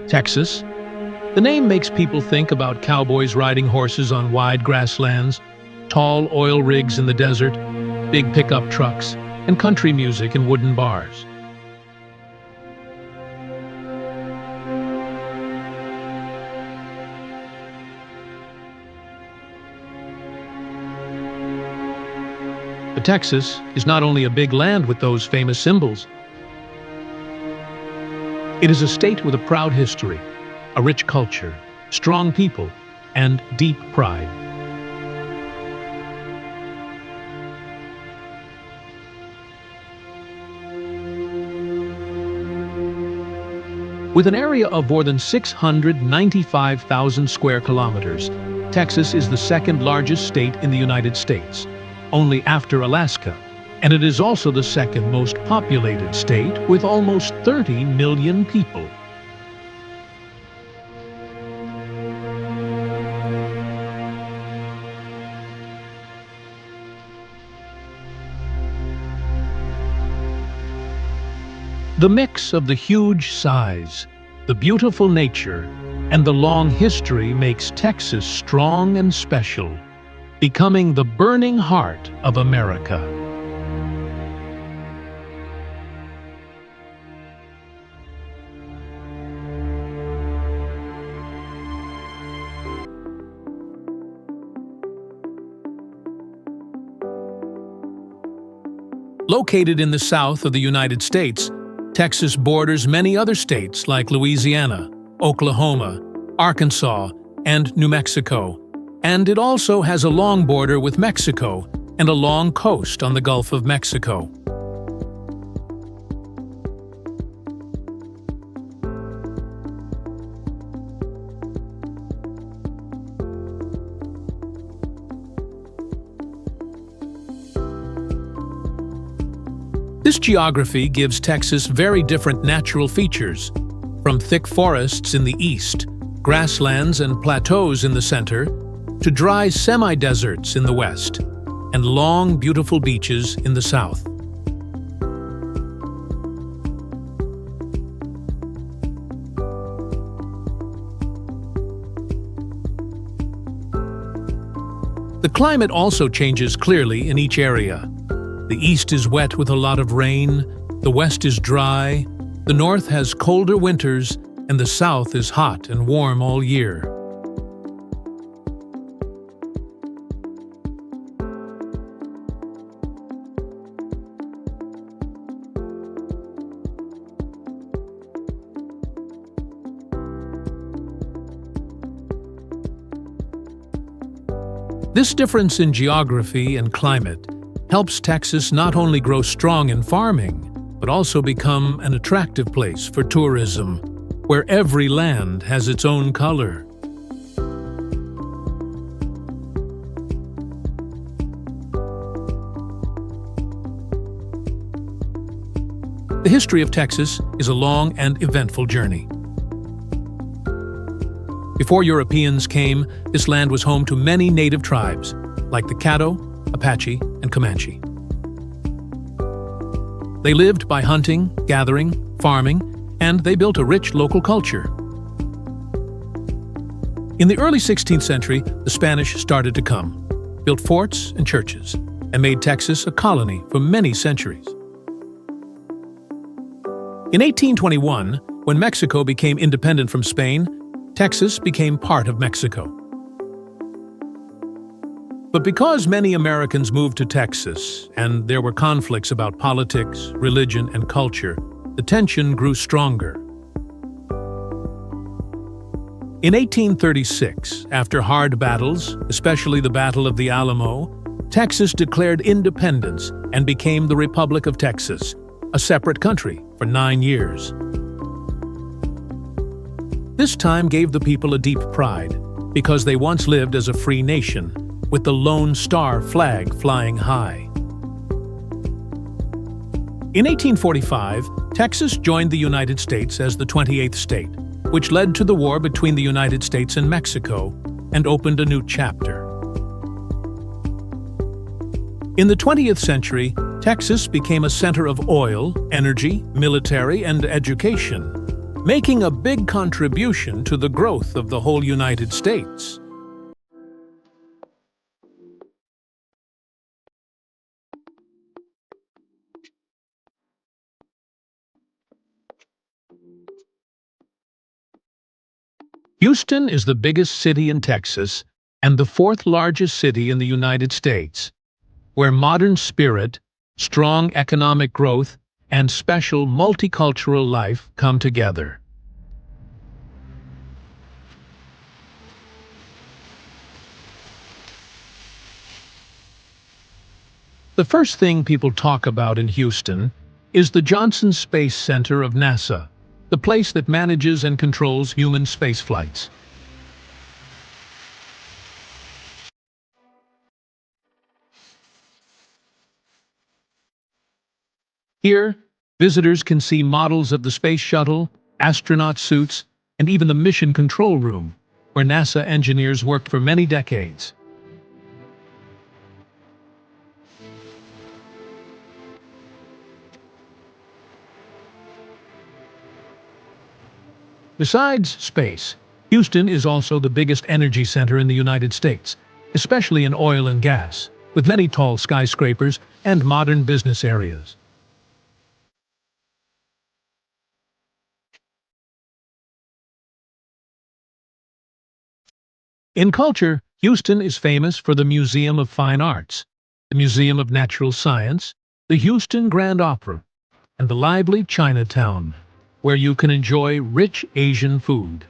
Texas. The name makes people think about cowboys riding horses on wide grasslands, tall oil rigs in the desert, big pickup trucks, and country music in wooden bars. But Texas is not only a big land with those famous symbols. It is a state with a proud history, a rich culture, strong people, and deep pride. With an area of more than 695,000 square kilometers, Texas is the second largest state in the United States, only after Alaska, and it is also the second most populated state with almost 30 million people. The mix of the huge size, the beautiful nature, and the long history makes Texas strong and special, becoming the burning heart of America. Located in the south of the United States, Texas borders many other states like Louisiana, Oklahoma, Arkansas, and New Mexico, and it also has a long border with Mexico and a long coast on the Gulf of Mexico. This geography gives Texas very different natural features, from thick forests in the east, grasslands and plateaus in the center, to dry semi-deserts in the west, and long, beautiful beaches in the south. The climate also changes clearly in each area. The east is wet with a lot of rain, the west is dry, the north has colder winters, and the south is hot and warm all year. This difference in geography and climate helps Texas not only grow strong in farming, but also become an attractive place for tourism, where every land has its own color. The history of Texas is a long and eventful journey. Before Europeans came, this land was home to many native tribes, like the Caddo, Apache, and Comanche. They lived by hunting, gathering, farming, and they built a rich local culture. In the early 16th century, the Spanish started to come, built forts and churches, and made Texas a colony for many centuries. In 1821, when Mexico became independent from Spain, Texas became part of Mexico. But because many Americans moved to Texas, and there were conflicts about politics, religion, and culture, the tension grew stronger. In 1836, after hard battles, especially the Battle of the Alamo, Texas declared independence and became the Republic of Texas, a separate country for 9 years. This time gave the people a deep pride, because they once lived as a free nation, with the Lone Star flag flying high. In 1845, Texas joined the United States as the 28th state, which led to the war between the United States and Mexico and opened a new chapter. In the 20th century, Texas became a center of oil, energy, military, and education. making a big contribution to the growth of the whole United States. Houston is the biggest city in Texas and the fourth largest city in the United States, where modern spirit, strong economic growth, and special multicultural life come together. The first thing people talk about in Houston is the Johnson Space Center of NASA, the place that manages and controls human space flights. Here, visitors can see models of the space shuttle, astronaut suits, and even the mission control room, where NASA engineers worked for many decades. Besides space, Houston is also the biggest energy center in the United States, especially in oil and gas, with many tall skyscrapers and modern business areas. In culture, Houston is famous for the Museum of Fine Arts, the Museum of Natural Science, the Houston Grand Opera, and the lively Chinatown, where you can enjoy rich Asian food.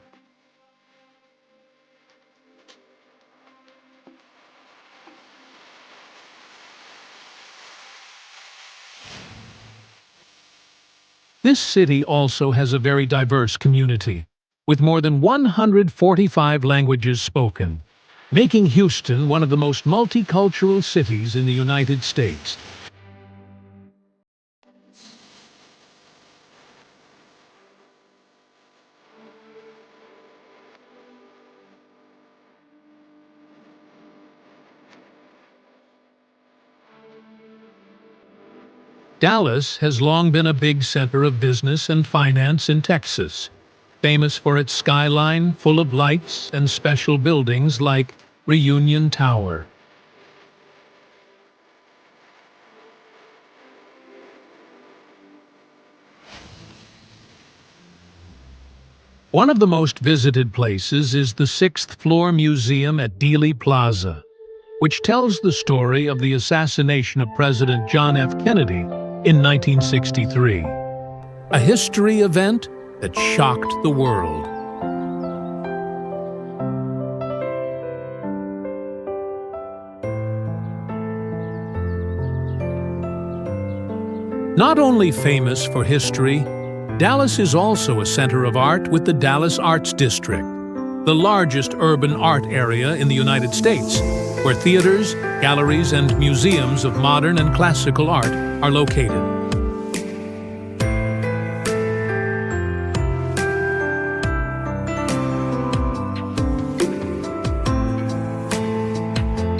This city also has a very diverse community, with more than 145 languages spoken, making Houston one of the most multicultural cities in the United States. Dallas has long been a big center of business and finance in Texas, famous for its skyline full of lights and special buildings like Reunion Tower. One of the most visited places is the sixth floor museum at Dealey Plaza, which tells the story of the assassination of President John F. Kennedy in 1963, a history event that shocked the world. Not only famous for history, Dallas is also a center of art with the Dallas Arts District, the largest urban art area in the United States, where theaters, galleries, and museums of modern and classical art are located.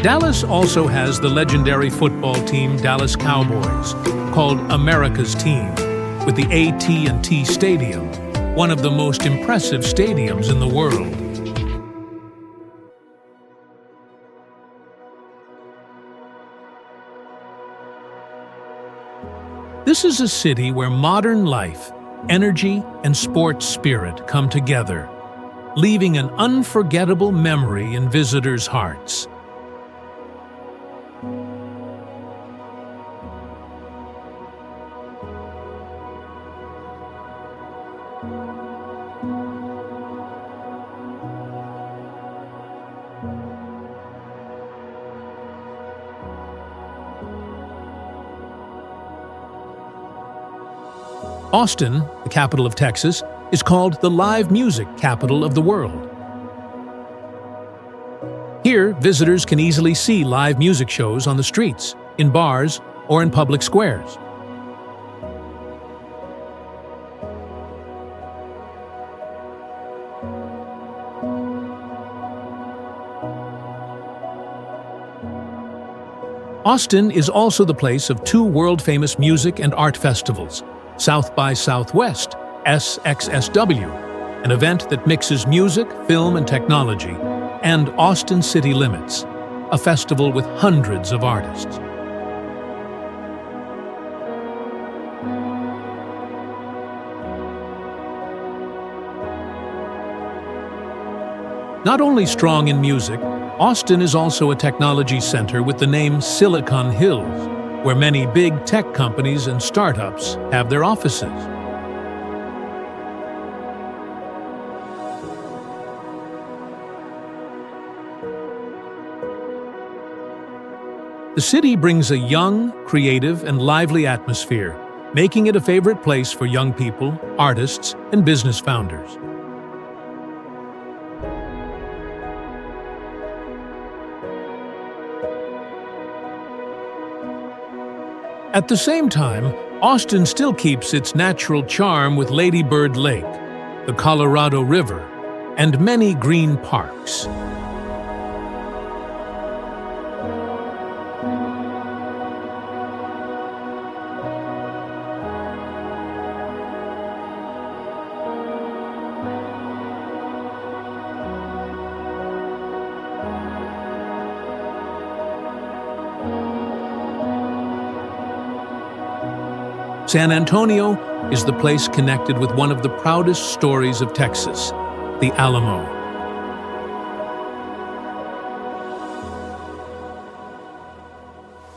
Dallas also has the legendary football team Dallas Cowboys, called America's Team, with the AT&T Stadium, one of the most impressive stadiums in the world. This is a city where modern life, energy, and sports spirit come together, leaving an unforgettable memory in visitors' hearts. Austin, the capital of Texas, is called the live music capital of the world. Here, visitors can easily see live music shows on the streets, in bars, or in public squares. Austin is also the place of two world-famous music and art festivals, South by Southwest SXSW, an event that mixes music, film, and technology, and Austin City Limits, a festival with hundreds of artists. Not only strong in music, Austin is also a technology center with the name Silicon Hills, where many big tech companies and startups have their offices. The city brings a young, creative, and lively atmosphere, making it a favorite place for young people, artists, and business founders. At the same time, Austin still keeps its natural charm with Lady Bird Lake, the Colorado River, and many green parks. San Antonio is the place connected with one of the proudest stories of Texas, the Alamo.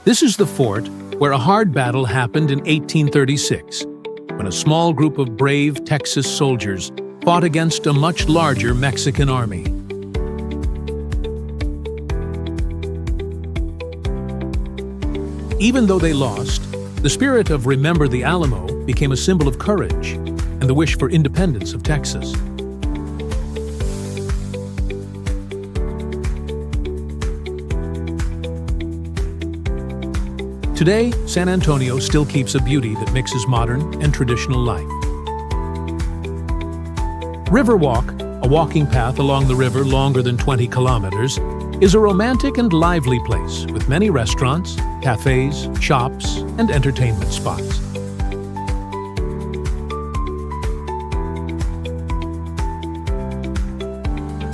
This is the fort where a hard battle happened in 1836, when a small group of brave Texas soldiers fought against a much larger Mexican army. Even though they lost, the spirit of Remember the Alamo became a symbol of courage and the wish for independence of Texas. Today, San Antonio still keeps a beauty that mixes modern and traditional life. Riverwalk, a walking path along the river longer than 20 kilometers, is a romantic and lively place with many restaurants, cafes, shops, and entertainment spots.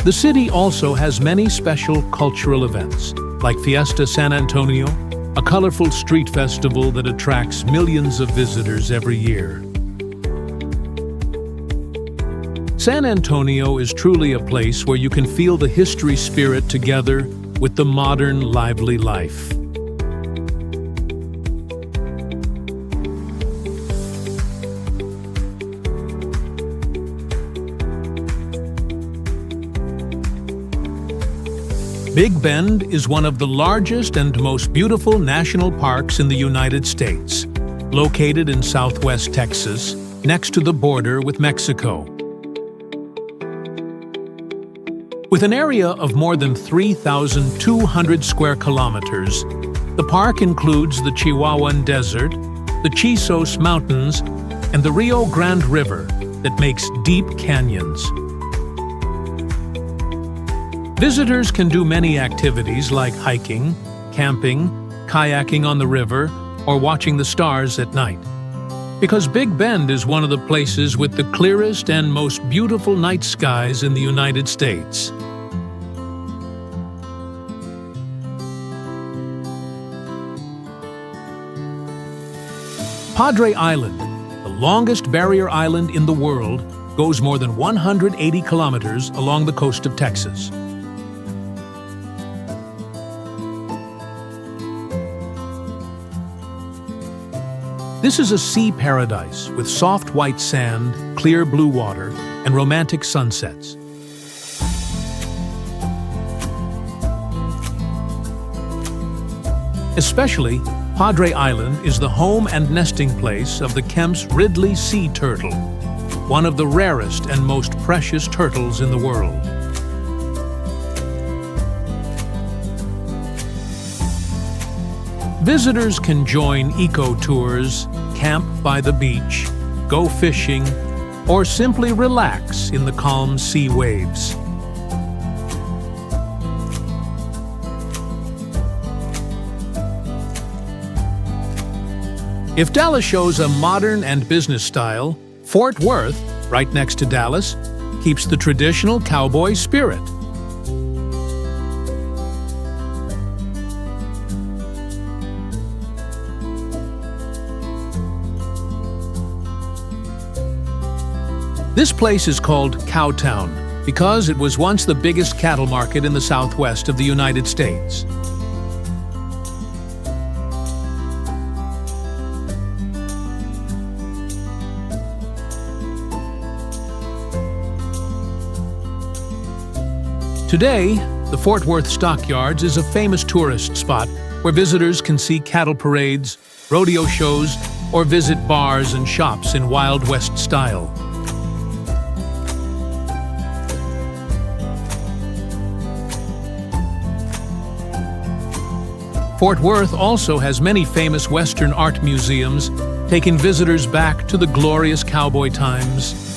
The city also has many special cultural events, like Fiesta San Antonio, a colorful street festival that attracts millions of visitors every year. San Antonio is truly a place where you can feel the history spirit together with the modern, lively life. Big Bend is one of the largest and most beautiful national parks in the United States, located in southwest Texas, next to the border with Mexico. With an area of more than 3,200 square kilometers, the park includes the Chihuahuan Desert, the Chisos Mountains, and the Rio Grande River that makes deep canyons. Visitors can do many activities like hiking, camping, kayaking on the river, or watching the stars at night. Because Big Bend is one of the places with the clearest and most beautiful night skies in the United States. Padre Island, the longest barrier island in the world, goes more than 180 kilometers along the coast of Texas. This is a sea paradise with soft white sand, clear blue water, and romantic sunsets. Especially, Padre Island is the home and nesting place of the Kemp's Ridley sea turtle, one of the rarest and most precious turtles in the world. Visitors can join eco-tours, camp by the beach, go fishing, or simply relax in the calm sea waves. If Dallas shows a modern and business style, Fort Worth, right next to Dallas, keeps the traditional cowboy spirit. This place is called Cowtown because it was once the biggest cattle market in the southwest of the United States. Today, the Fort Worth Stockyards is a famous tourist spot where visitors can see cattle parades, rodeo shows, or visit bars and shops in Wild West style. Fort Worth also has many famous Western art museums, taking visitors back to the glorious cowboy times.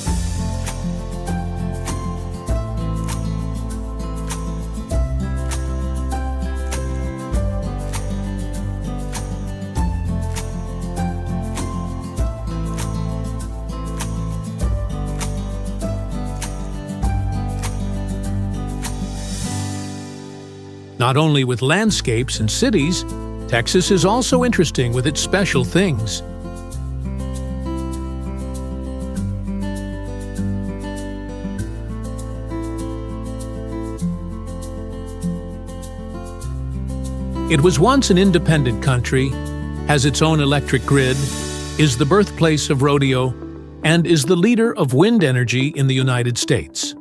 Not only with landscapes and cities, Texas is also interesting with its special things. It was once an independent country, has its own electric grid, is the birthplace of rodeo, and is the leader of wind energy in the United States.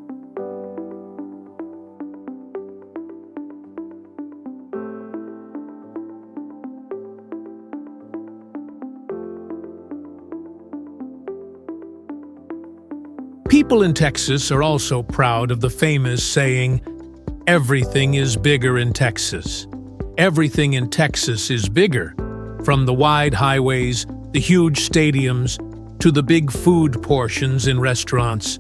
People in Texas are also proud of the famous saying, "Everything is bigger in Texas." Everything in Texas is bigger, from the wide highways, the huge stadiums, to the big food portions in restaurants.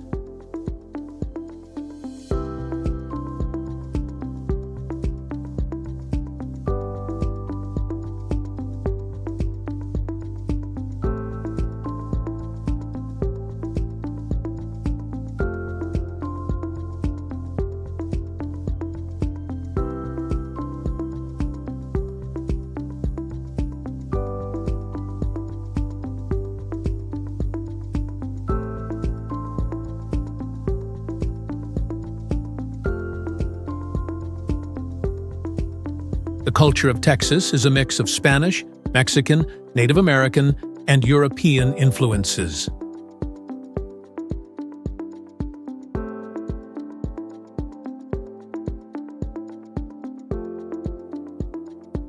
The culture of Texas is a mix of Spanish, Mexican, Native American, and European influences.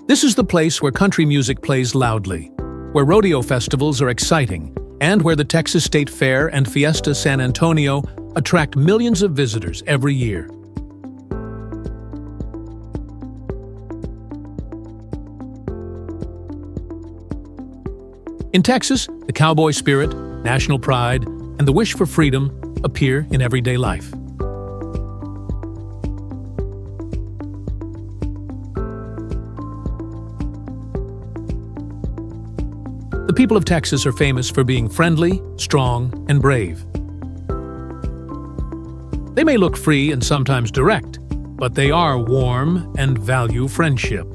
This is the place where country music plays loudly, where rodeo festivals are exciting, and where the Texas State Fair and Fiesta San Antonio attract millions of visitors every year. In Texas, the cowboy spirit, national pride, and the wish for freedom appear in everyday life. The people of Texas are famous for being friendly, strong, and brave. They may look free and sometimes direct, but they are warm and value friendship.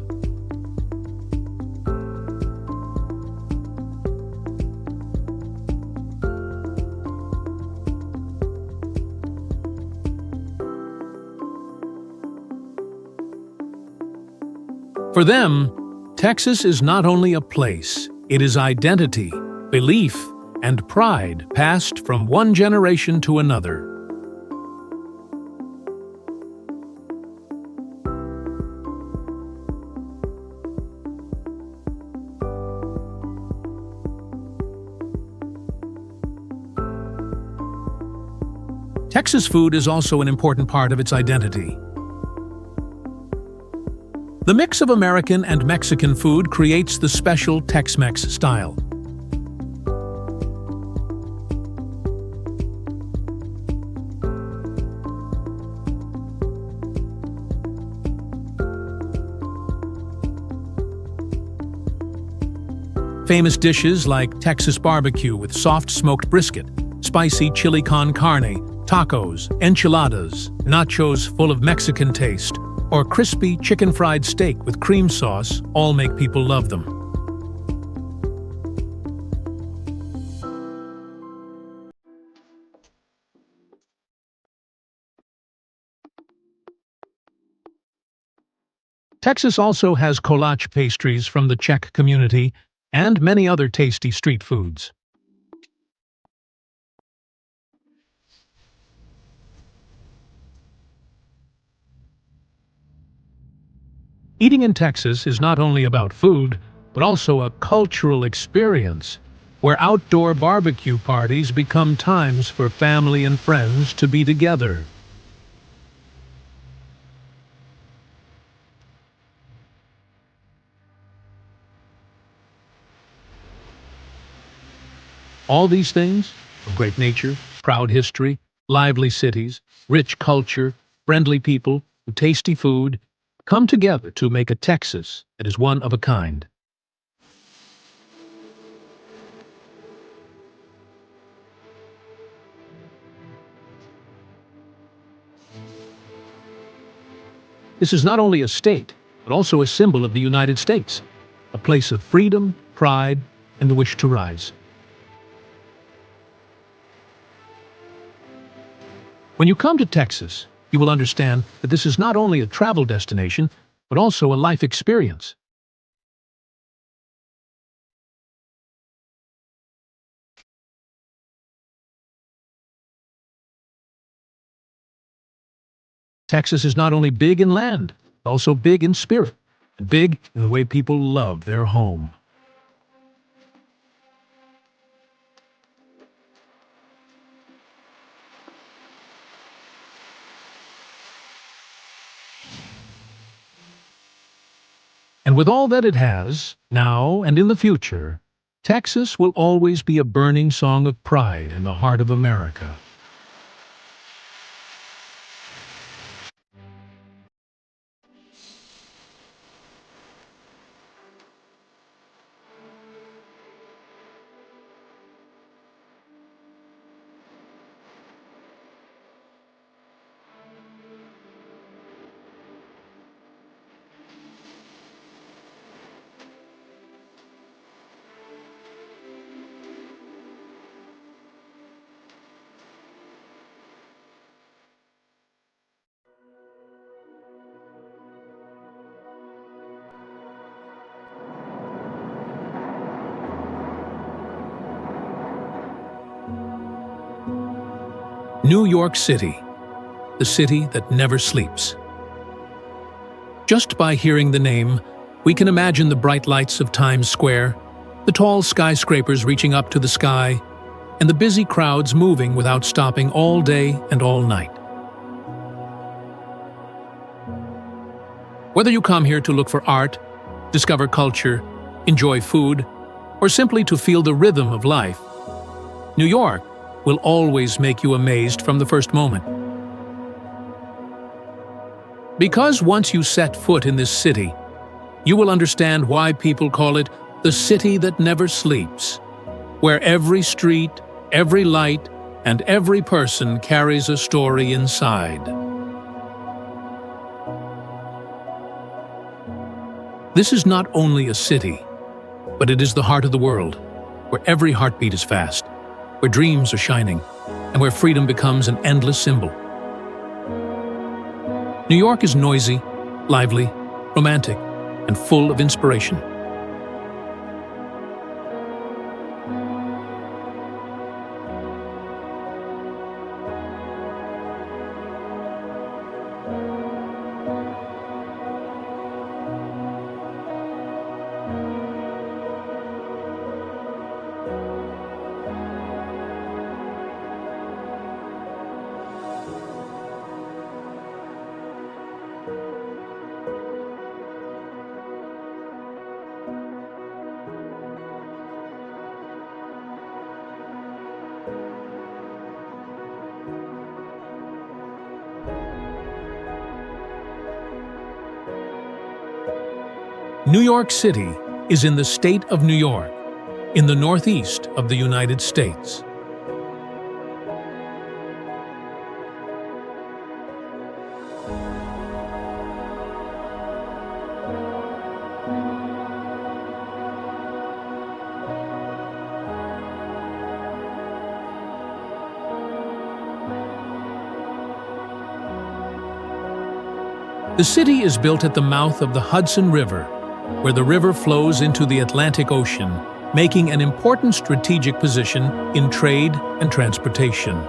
For them, Texas is not only a place, it is identity, belief, and pride passed from one generation to another. Texas food is also an important part of its identity. The mix of American and Mexican food creates the special Tex-Mex style. Famous dishes like Texas barbecue with soft smoked brisket, spicy chili con carne, tacos, enchiladas, nachos full of Mexican taste, or crispy chicken fried steak with cream sauce all make people love them. Texas also has kolache pastries from the Czech community and many other tasty street foods. Eating in Texas is not only about food, but also a cultural experience, where outdoor barbecue parties become times for family and friends to be together. All these things, great nature, proud history, lively cities, rich culture, friendly people, tasty food, come together to make a Texas that is one of a kind. This is not only a state, but also a symbol of the United States, a place of freedom, pride, and the wish to rise. When you come to Texas, you will understand that this is not only a travel destination, but also a life experience. Texas is not only big in land, but also big in spirit, and big in the way people love their home. And with all that it has, now and in the future, Texas will always be a burning song of pride in the heart of America. New York City, the city that never sleeps. Just by hearing the name, we can imagine the bright lights of Times Square, the tall skyscrapers reaching up to the sky, and the busy crowds moving without stopping all day and all night. Whether you come here to look for art, discover culture, enjoy food, or simply to feel the rhythm of life, New York will always make you amazed from the first moment. Because once you set foot in this city, you will understand why people call it the city that never sleeps, where every street, every light, and every person carries a story inside. This is not only a city, but it is the heart of the world, where every heartbeat is fast, where dreams are shining, and where freedom becomes an endless symbol. New York is noisy, lively, romantic, and full of inspiration. New York City is in the state of New York, in the northeast of the United States. The city is built at the mouth of the Hudson River, where the river flows into the Atlantic Ocean, making an important strategic position in trade and transportation.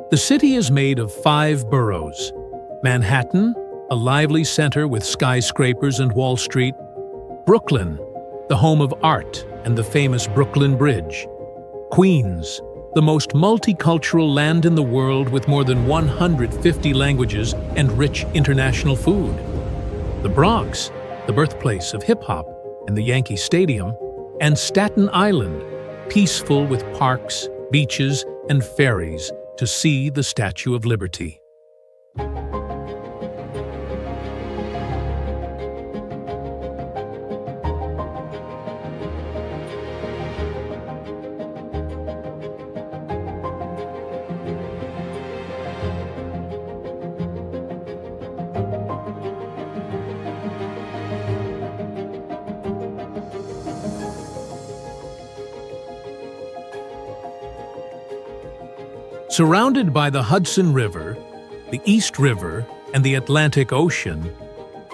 The city is made of 5 boroughs: Manhattan, a lively center with skyscrapers and Wall Street; Brooklyn, the home of art and the famous Brooklyn Bridge; Queens, the most multicultural land in the world with more than 150 languages and rich international food; the Bronx, the birthplace of hip-hop and the Yankee Stadium; and Staten Island, peaceful with parks, beaches, and ferries to see the Statue of Liberty. Surrounded by the Hudson River, the East River, and the Atlantic Ocean,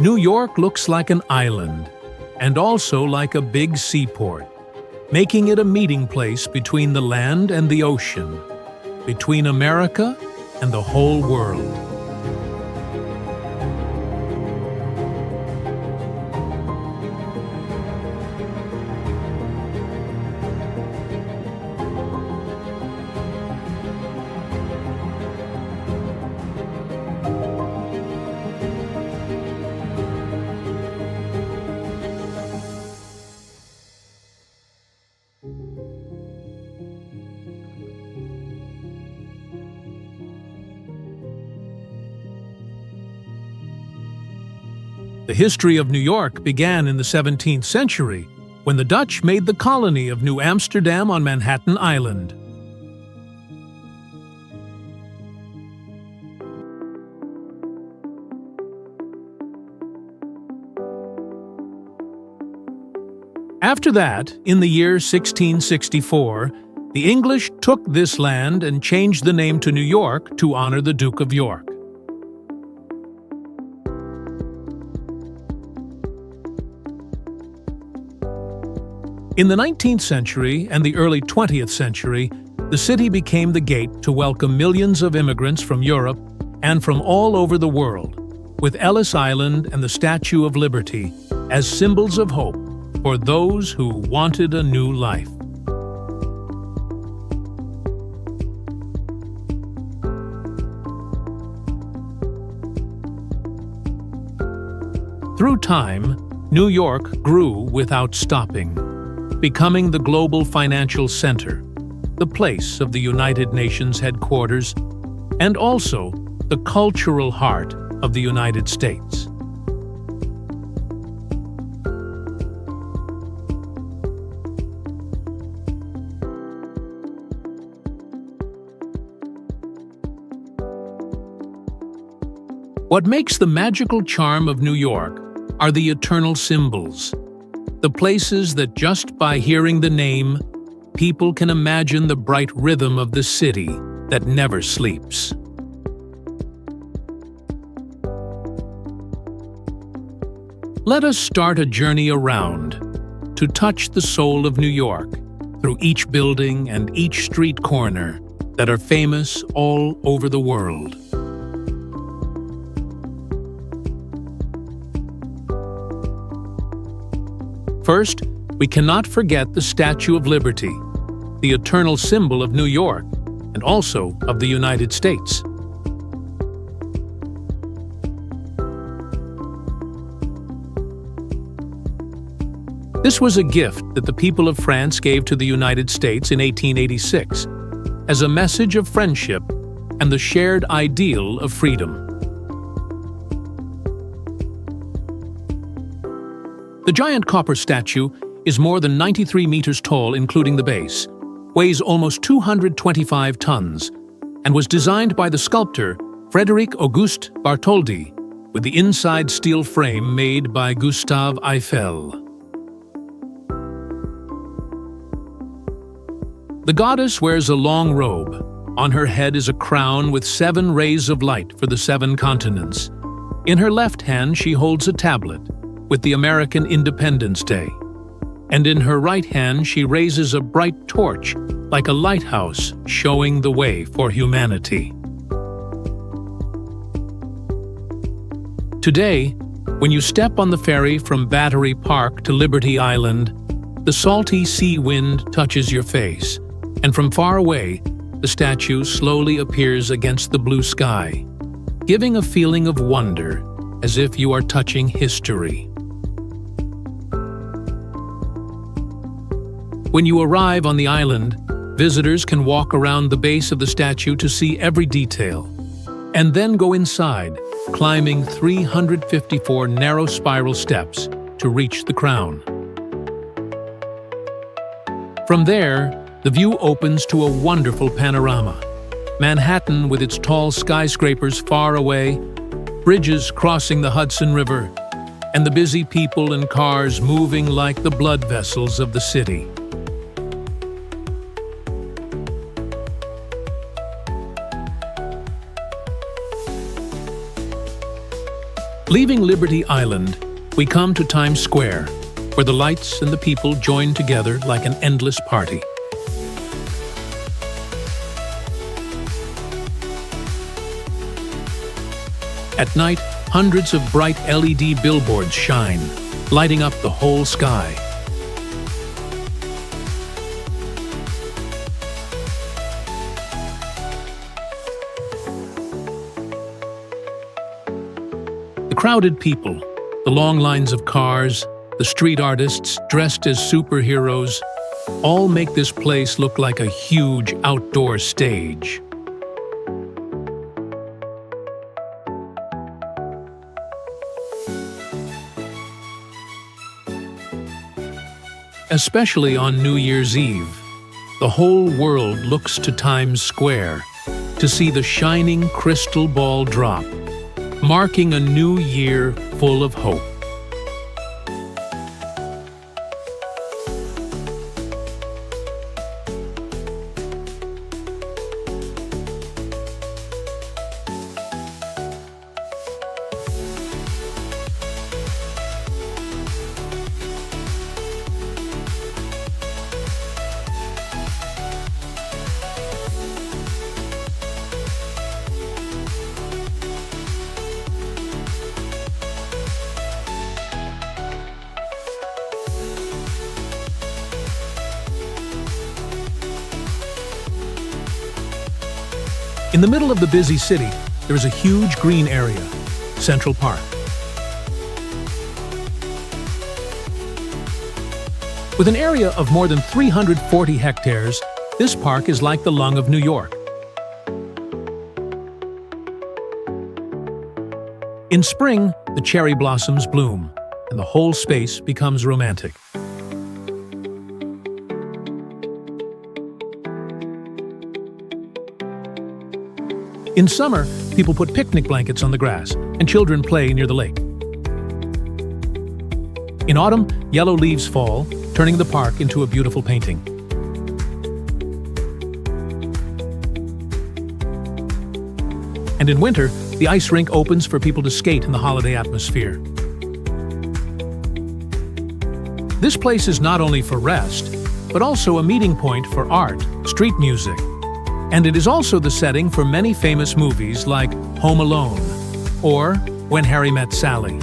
New York looks like an island, and also like a big seaport, making it a meeting place between the land and the ocean, between America and the whole world. The history of New York began in the 17th century, when the Dutch made the colony of New Amsterdam on Manhattan Island. After that, in the year 1664, the English took this land and changed the name to New York to honor the Duke of York. In the 19th century and the early 20th century, the city became the gate to welcome millions of immigrants from Europe and from all over the world, with Ellis Island and the Statue of Liberty as symbols of hope for those who wanted a new life. Through time, New York grew without stopping, becoming the global financial center, the place of the United Nations headquarters, and also the cultural heart of the United States. What makes the magical charm of New York are the eternal symbols, the places that just by hearing the name, people can imagine the bright rhythm of the city that never sleeps. Let us start a journey around to touch the soul of New York through each building and each street corner that are famous all over the world. First, we cannot forget the Statue of Liberty, the eternal symbol of New York and also of the United States. This was a gift that the people of France gave to the United States in 1886 as a message of friendship and the shared ideal of freedom. The giant copper statue is more than 93 meters tall, including the base, weighs almost 225 tons, and was designed by the sculptor Frédéric Auguste Bartholdi, with the inside steel frame made by Gustave Eiffel. The goddess wears a long robe. On her head is a crown with 7 rays of light for the 7 continents. In her left hand she holds a tablet with the American Independence Day. And in her right hand she raises a bright torch like a lighthouse showing the way for humanity. Today, when you step on the ferry from Battery Park to Liberty Island, the salty sea wind touches your face, and from far away, the statue slowly appears against the blue sky, giving a feeling of wonder, as if you are touching history. When you arrive on the island, visitors can walk around the base of the statue to see every detail, and then go inside, climbing 354 narrow spiral steps to reach the crown. From there, the view opens to a wonderful panorama. Manhattan with its tall skyscrapers far away, bridges crossing the Hudson River, and the busy people and cars moving like the blood vessels of the city. Leaving Liberty Island, we come to Times Square, where the lights and the people join together like an endless party. At night, hundreds of bright LED billboards shine, lighting up the whole sky. The crowded people, the long lines of cars, the street artists dressed as superheroes, all make this place look like a huge outdoor stage. Especially on New Year's Eve, the whole world looks to Times Square to see the shining crystal ball drop, marking a new year full of hope. In the middle of the busy city, there is a huge green area, Central Park. With an area of more than 340 hectares, this park is like the lung of New York. In spring, the cherry blossoms bloom, and the whole space becomes romantic. In summer, people put picnic blankets on the grass, and children play near the lake. In autumn, yellow leaves fall, turning the park into a beautiful painting. And in winter, the ice rink opens for people to skate in the holiday atmosphere. This place is not only for rest, but also a meeting point for art, street music, and it is also the setting for many famous movies like Home Alone or When Harry Met Sally.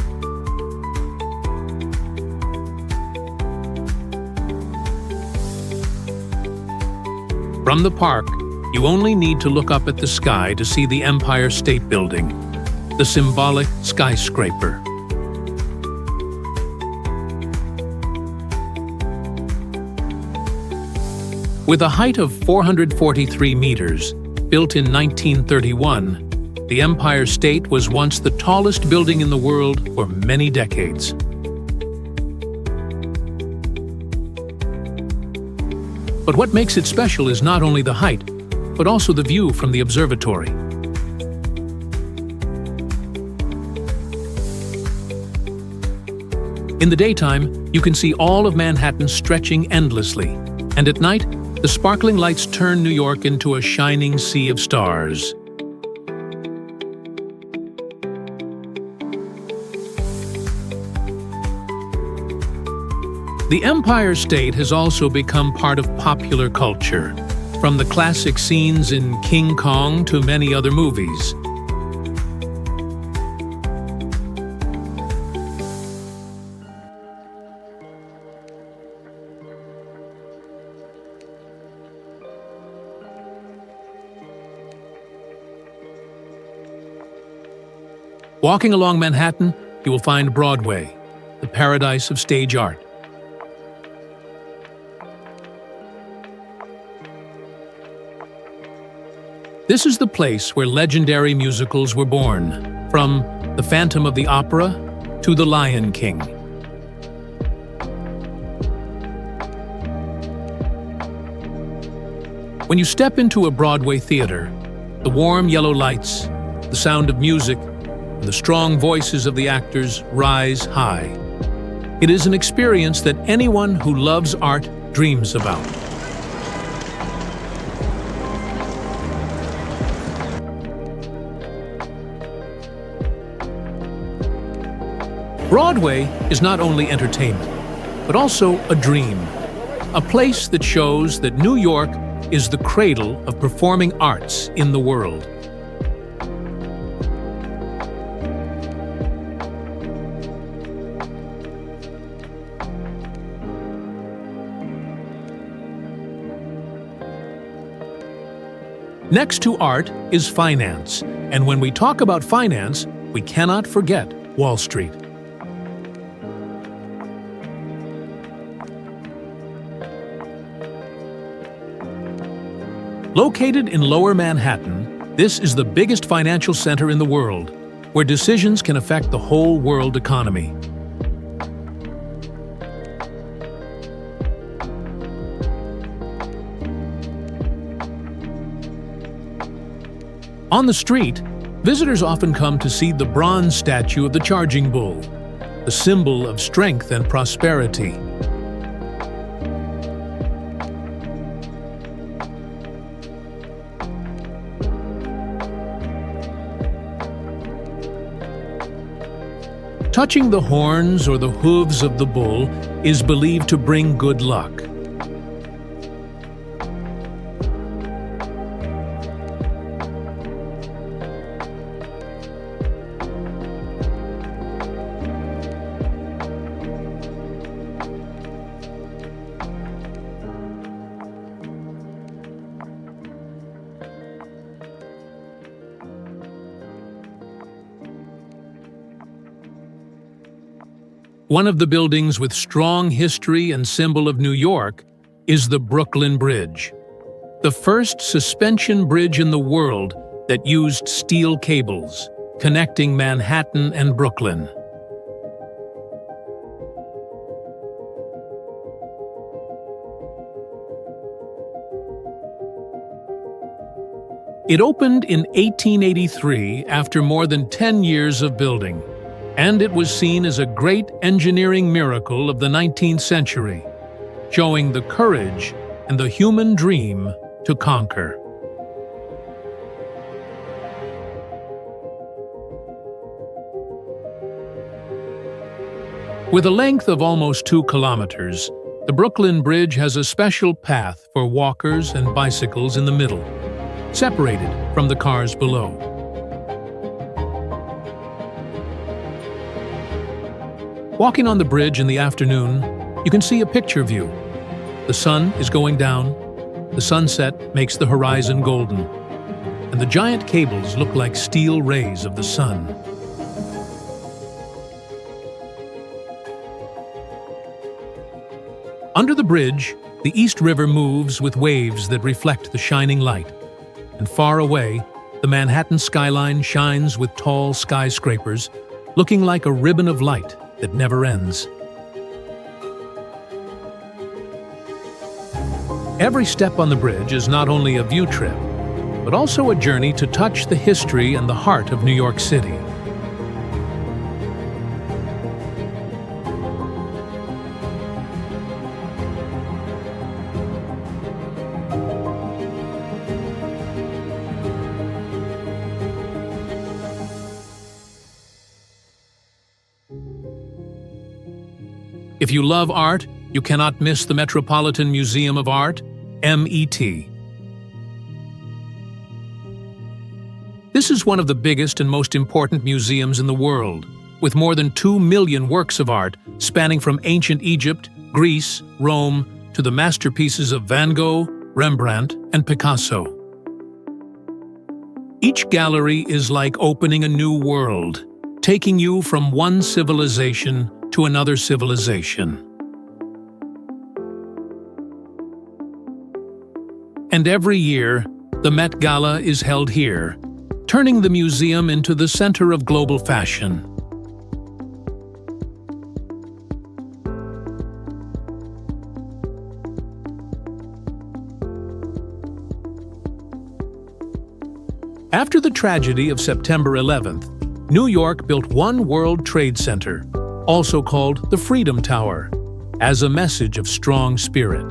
From the park, you only need to look up at the sky to see the Empire State Building, the symbolic skyscraper. With a height of 443 meters, built in 1931, the Empire State was once the tallest building in the world for many decades. But what makes it special is not only the height, but also the view from the observatory. In the daytime, you can see all of Manhattan stretching endlessly, and at night, the sparkling lights turn New York into a shining sea of stars. The Empire State has also become part of popular culture, from the classic scenes in King Kong to many other movies. Walking along Manhattan, you will find Broadway, the paradise of stage art. This is the place where legendary musicals were born, from The Phantom of the Opera to The Lion King. When you step into a Broadway theater, the warm yellow lights, the sound of music, and the strong voices of the actors rise high. It is an experience that anyone who loves art dreams about. Broadway is not only entertainment, but also a dream, a place that shows that New York is the cradle of performing arts in the world. Next to art is finance, and when we talk about finance, we cannot forget Wall Street. Located in Lower Manhattan, this is the biggest financial center in the world, where decisions can affect the whole world economy. On the street, visitors often come to see the bronze statue of the Charging Bull, the symbol of strength and prosperity. Touching the horns or the hooves of the bull is believed to bring good luck. One of the buildings with strong history and symbol of New York is the Brooklyn Bridge, the first suspension bridge in the world that used steel cables, connecting Manhattan and Brooklyn. It opened in 1883 after more than 10 years of building, and it was seen as a great engineering miracle of the 19th century, showing the courage and the human dream to conquer. With a length of almost 2 kilometers, the Brooklyn Bridge has a special path for walkers and bicycles in the middle, separated from the cars below. Walking on the bridge in the afternoon, you can see a picture view. The sun is going down, the sunset makes the horizon golden, and the giant cables look like steel rays of the sun. Under the bridge, the East River moves with waves that reflect the shining light, and far away, the Manhattan skyline shines with tall skyscrapers, looking like a ribbon of light that never ends. Every step on the bridge is not only a view trip, but also a journey to touch the history and the heart of New York City. If you love art, you cannot miss the Metropolitan Museum of Art, MET. This is one of the biggest and most important museums in the world, with more than 2 million works of art spanning from ancient Egypt, Greece, Rome, to the masterpieces of Van Gogh, Rembrandt, and Picasso. Each gallery is like opening a new world, taking you from one civilization to another civilization. And every year, the Met Gala is held here, turning the museum into the center of global fashion. After the tragedy of September 11th, New York built one World Trade Center, also called the Freedom Tower, as a message of strong spirit.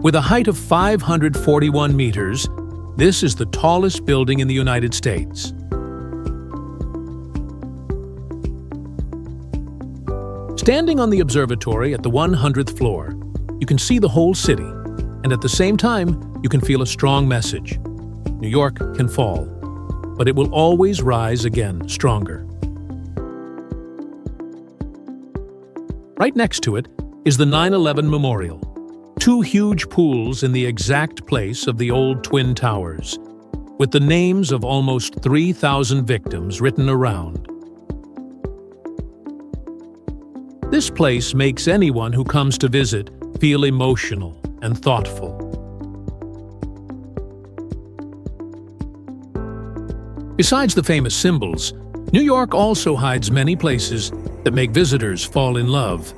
With a height of 541 meters, this is the tallest building in the United States. Standing on the observatory at the 100th floor, you can see the whole city, and at the same time, you can feel a strong message. New York can fall, but it will always rise again stronger. Right next to it is the 9/11 Memorial, 2 huge pools in the exact place of the old Twin Towers, with the names of almost 3,000 victims written around. This place makes anyone who comes to visit feel emotional and thoughtful. Besides the famous symbols, New York also hides many places that make visitors fall in love.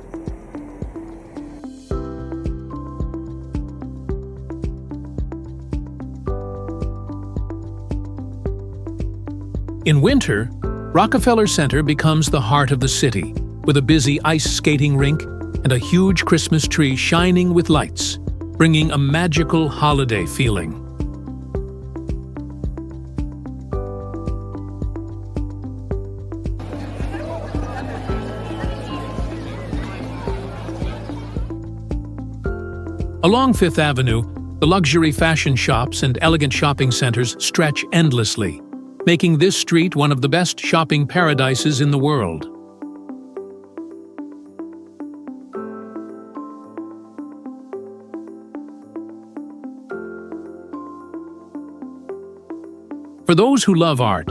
In winter, Rockefeller Center becomes the heart of the city, with a busy ice skating rink and a huge Christmas tree shining with lights, bringing a magical holiday feeling. Along Fifth Avenue, the luxury fashion shops and elegant shopping centers stretch endlessly, making this street one of the best shopping paradises in the world. For those who love art,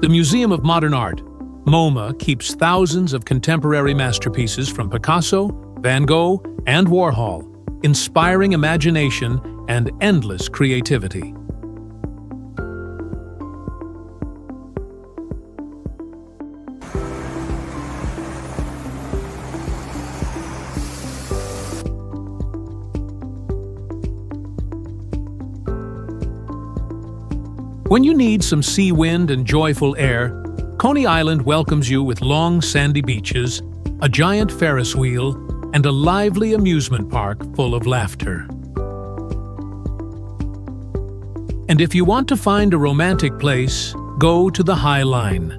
the Museum of Modern Art, MoMA, keeps thousands of contemporary masterpieces from Picasso, Van Gogh, and Warhol, inspiring imagination and endless creativity. When you need some sea wind and joyful air, Coney Island welcomes you with long sandy beaches, a giant Ferris wheel, and a lively amusement park full of laughter. And if you want to find a romantic place, go to the High Line,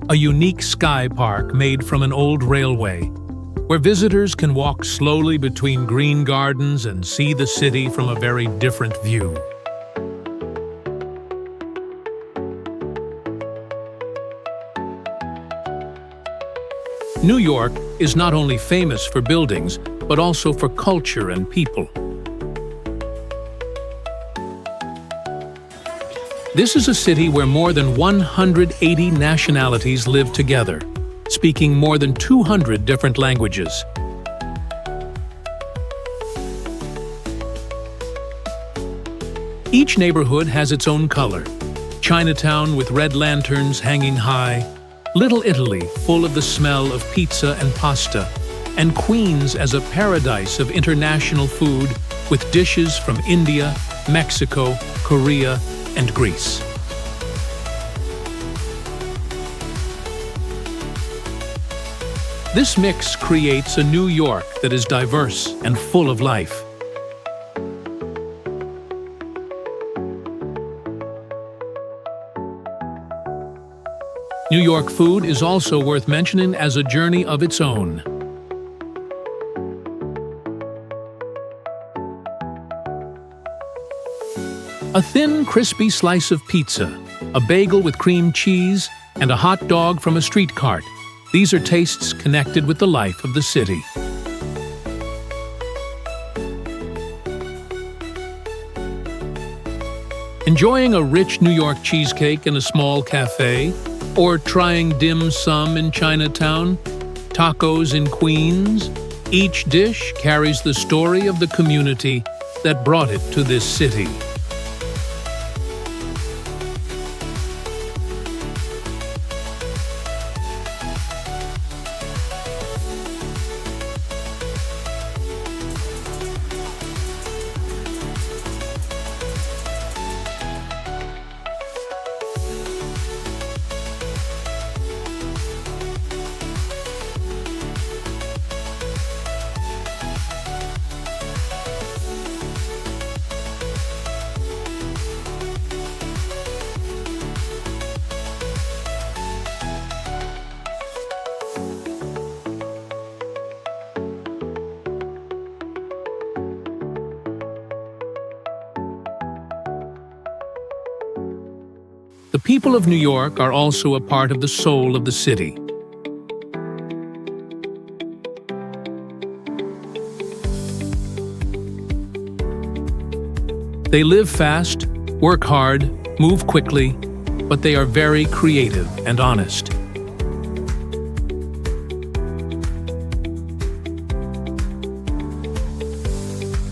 a unique sky park made from an old railway, where visitors can walk slowly between green gardens and see the city from a very different view. New York is not only famous for buildings, but also for culture and people. This is a city where more than 180 nationalities live together, speaking more than 200 different languages. Each neighborhood has its own color. Chinatown with red lanterns hanging high, Little Italy full of the smell of pizza and pasta, and Queens as a paradise of international food with dishes from India, Mexico, Korea, and Greece. This mix creates a New York that is diverse and full of life. New York food is also worth mentioning as a journey of its own. A thin, crispy slice of pizza, a bagel with cream cheese, and a hot dog from a street cart. These are tastes connected with the life of the city. Enjoying a rich New York cheesecake in a small cafe, or trying dim sum in Chinatown, tacos in Queens, each dish carries the story of the community that brought it to this city. The people of New York are also a part of the soul of the city. They live fast, work hard, move quickly, but they are very creative and honest.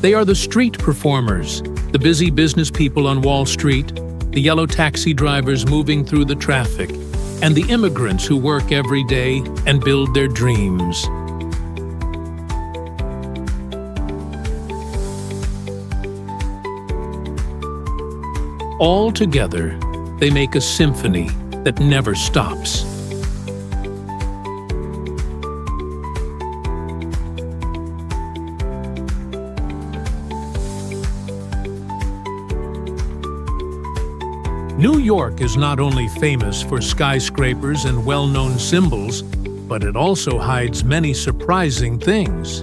They are the street performers, the busy business people on Wall Street, the yellow taxi drivers moving through the traffic, and the immigrants who work every day and build their dreams. All together, they make a symphony that never stops. New York is not only famous for skyscrapers and well-known symbols, but it also hides many surprising things.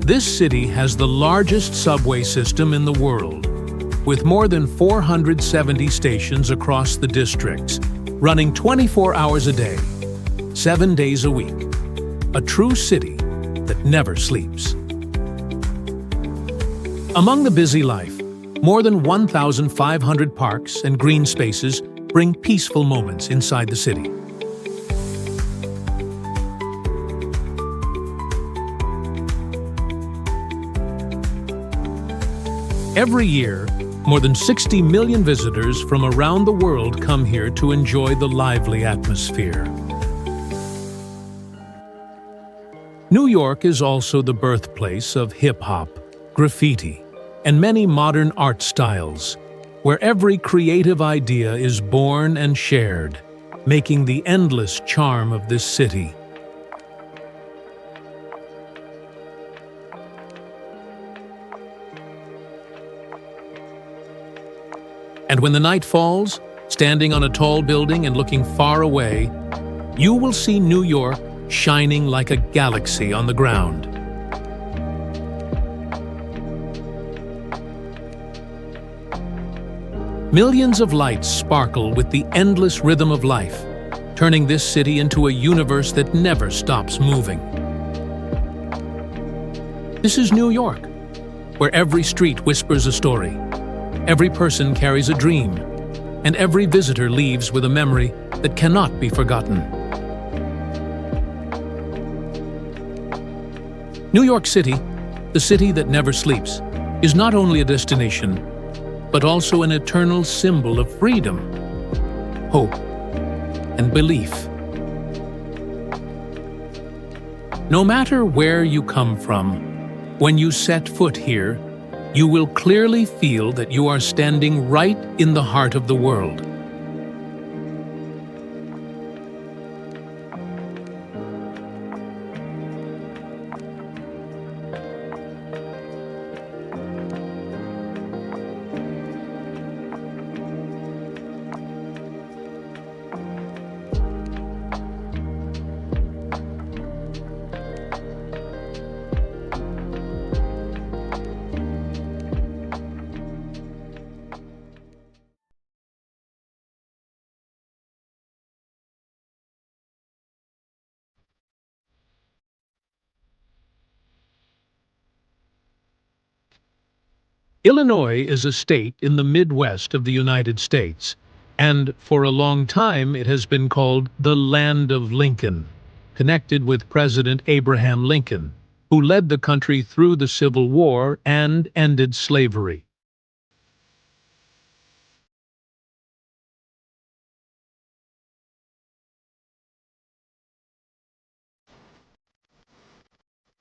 This city has the largest subway system in the world, with more than 470 stations across the districts, running 24 hours a day, 7 days a week. A true city that never sleeps. Among the busy life, more than 1,500 parks and green spaces bring peaceful moments inside the city. Every year, more than 60 million visitors from around the world come here to enjoy the lively atmosphere. New York is also the birthplace of hip-hop, graffiti, and many modern art styles, where every creative idea is born and shared, making the endless charm of this city. And when the night falls, standing on a tall building and looking far away, you will see New York shining like a galaxy on the ground. Millions of lights sparkle with the endless rhythm of life, turning this city into a universe that never stops moving. This is New York, where every street whispers a story, every person carries a dream, and every visitor leaves with a memory that cannot be forgotten. New York City, the city that never sleeps, is not only a destination, but also an eternal symbol of freedom, hope, and belief. No matter where you come from, when you set foot here, you will clearly feel that you are standing right in the heart of the world. Illinois is a state in the Midwest of the United States, and for a long time it has been called the Land of Lincoln, connected with President Abraham Lincoln, who led the country through the Civil War and ended slavery.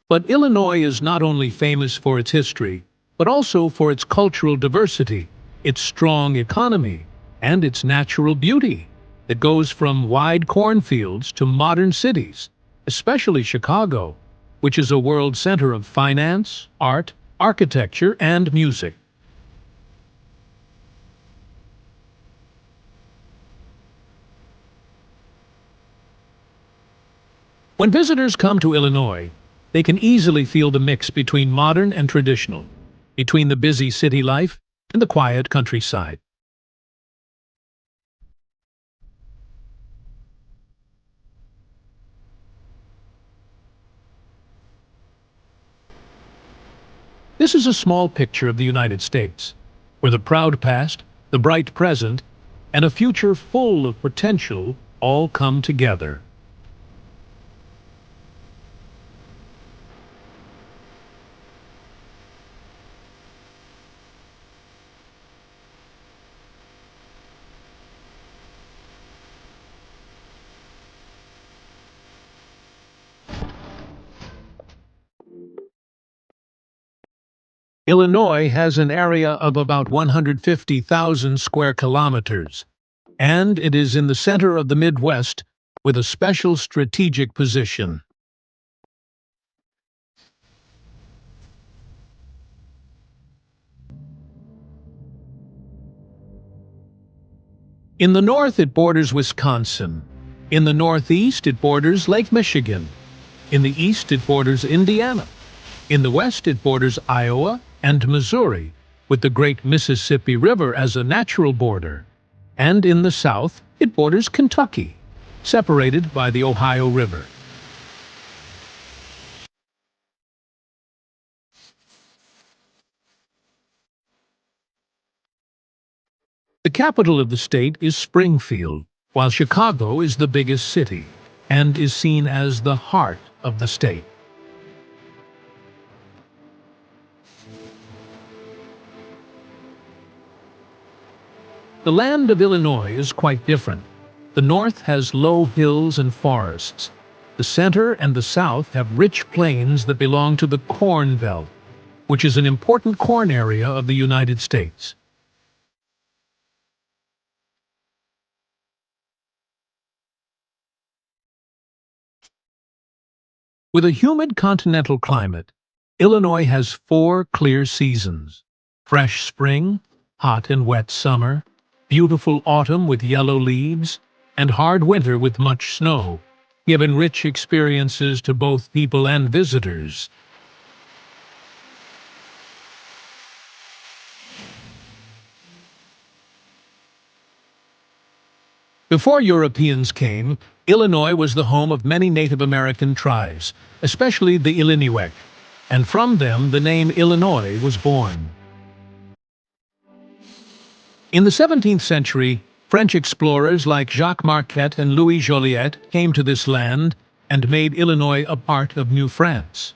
But Illinois is not only famous for its history, but also for its cultural diversity, its strong economy, and its natural beauty that goes from wide cornfields to modern cities, especially Chicago, which is a world center of finance, art, architecture, and music. When visitors come to Illinois, they can easily feel the mix between modern and traditional, between the busy city life and the quiet countryside. This is a small picture of the United States, where the proud past, the bright present, and a future full of potential all come together. Illinois has an area of about 150,000 square kilometers, and it is in the center of the Midwest with a special strategic position. In the north, it borders Wisconsin. In the northeast, it borders Lake Michigan. In the east, it borders Indiana. In the west, it borders Iowa and Missouri, with the great Mississippi River as a natural border. And in the south, it borders Kentucky, separated by the Ohio River. The capital of the state is Springfield, while Chicago is the biggest city and is seen as the heart of the state. The land of Illinois is quite different. The north has low hills and forests. The center and the south have rich plains that belong to the Corn Belt, which is an important corn area of the United States. With a humid continental climate, Illinois has four clear seasons: fresh spring, hot and wet summer, beautiful autumn with yellow leaves, and hard winter with much snow, giving rich experiences to both people and visitors. Before Europeans came, Illinois was the home of many Native American tribes, especially the Illiniwek, and from them the name Illinois was born. In the 17th century, French explorers like Jacques Marquette and Louis Joliet came to this land and made Illinois a part of New France.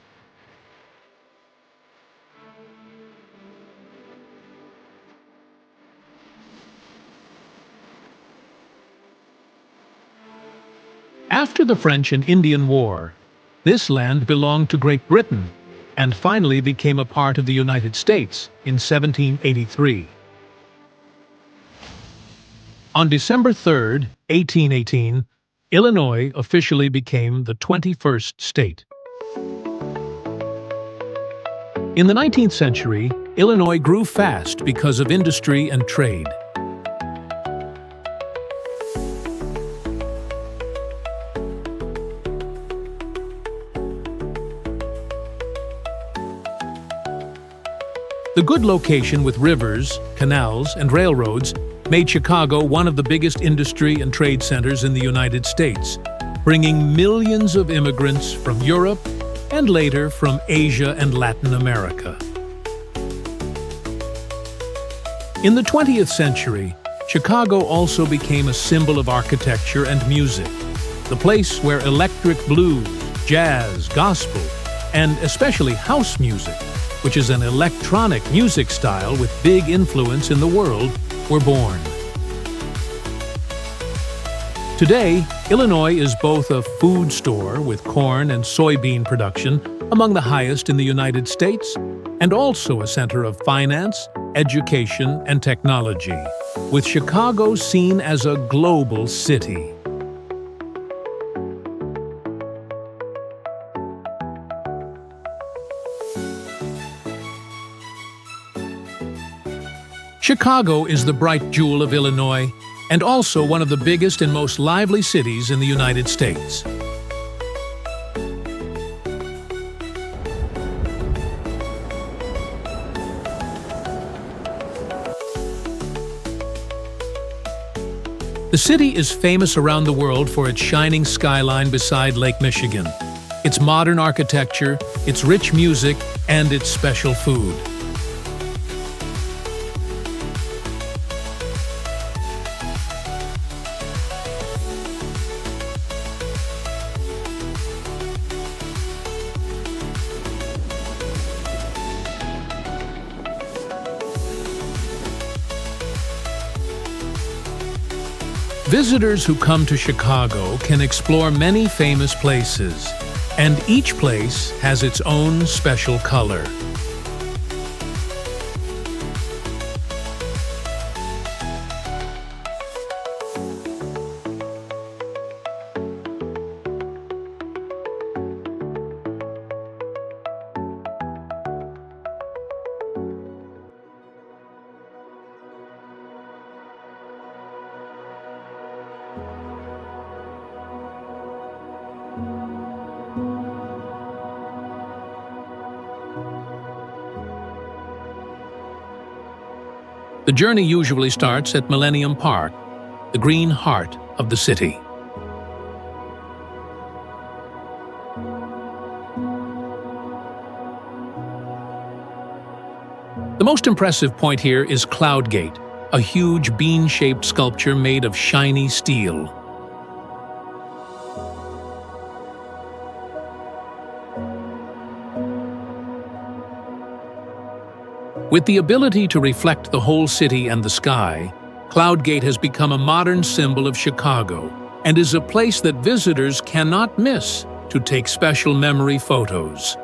After the French and Indian War, This land belonged to Great Britain and finally became a part of the United States in 1783. On December 3, 1818, Illinois officially became the 21st state. In the 19th century, Illinois grew fast because of industry and trade. The good location with rivers, canals, and railroads made Chicago one of the biggest industry and trade centers in the United States, bringing millions of immigrants from Europe and later from Asia and Latin America. In the 20th century, Chicago also became a symbol of architecture and music, the place where electric blues, jazz, gospel, and especially house music, which is an electronic music style with big influence in the world, were born. Today, Illinois is both a food store with corn and soybean production, among the highest in the United States, and also a center of finance, education, and technology, with Chicago seen as a global city. Chicago is the bright jewel of Illinois, and also one of the biggest and most lively cities in the United States. The city is famous around the world for its shining skyline beside Lake Michigan, its modern architecture, its rich music, and its special food. Visitors who come to Chicago can explore many famous places, and each place has its own special color. The journey usually starts at Millennium Park, the green heart of the city. The most impressive point here is Cloud Gate, a huge bean-shaped sculpture made of shiny steel. With the ability to reflect the whole city and the sky, Cloud Gate has become a modern symbol of Chicago and is a place that visitors cannot miss to take special memory photos.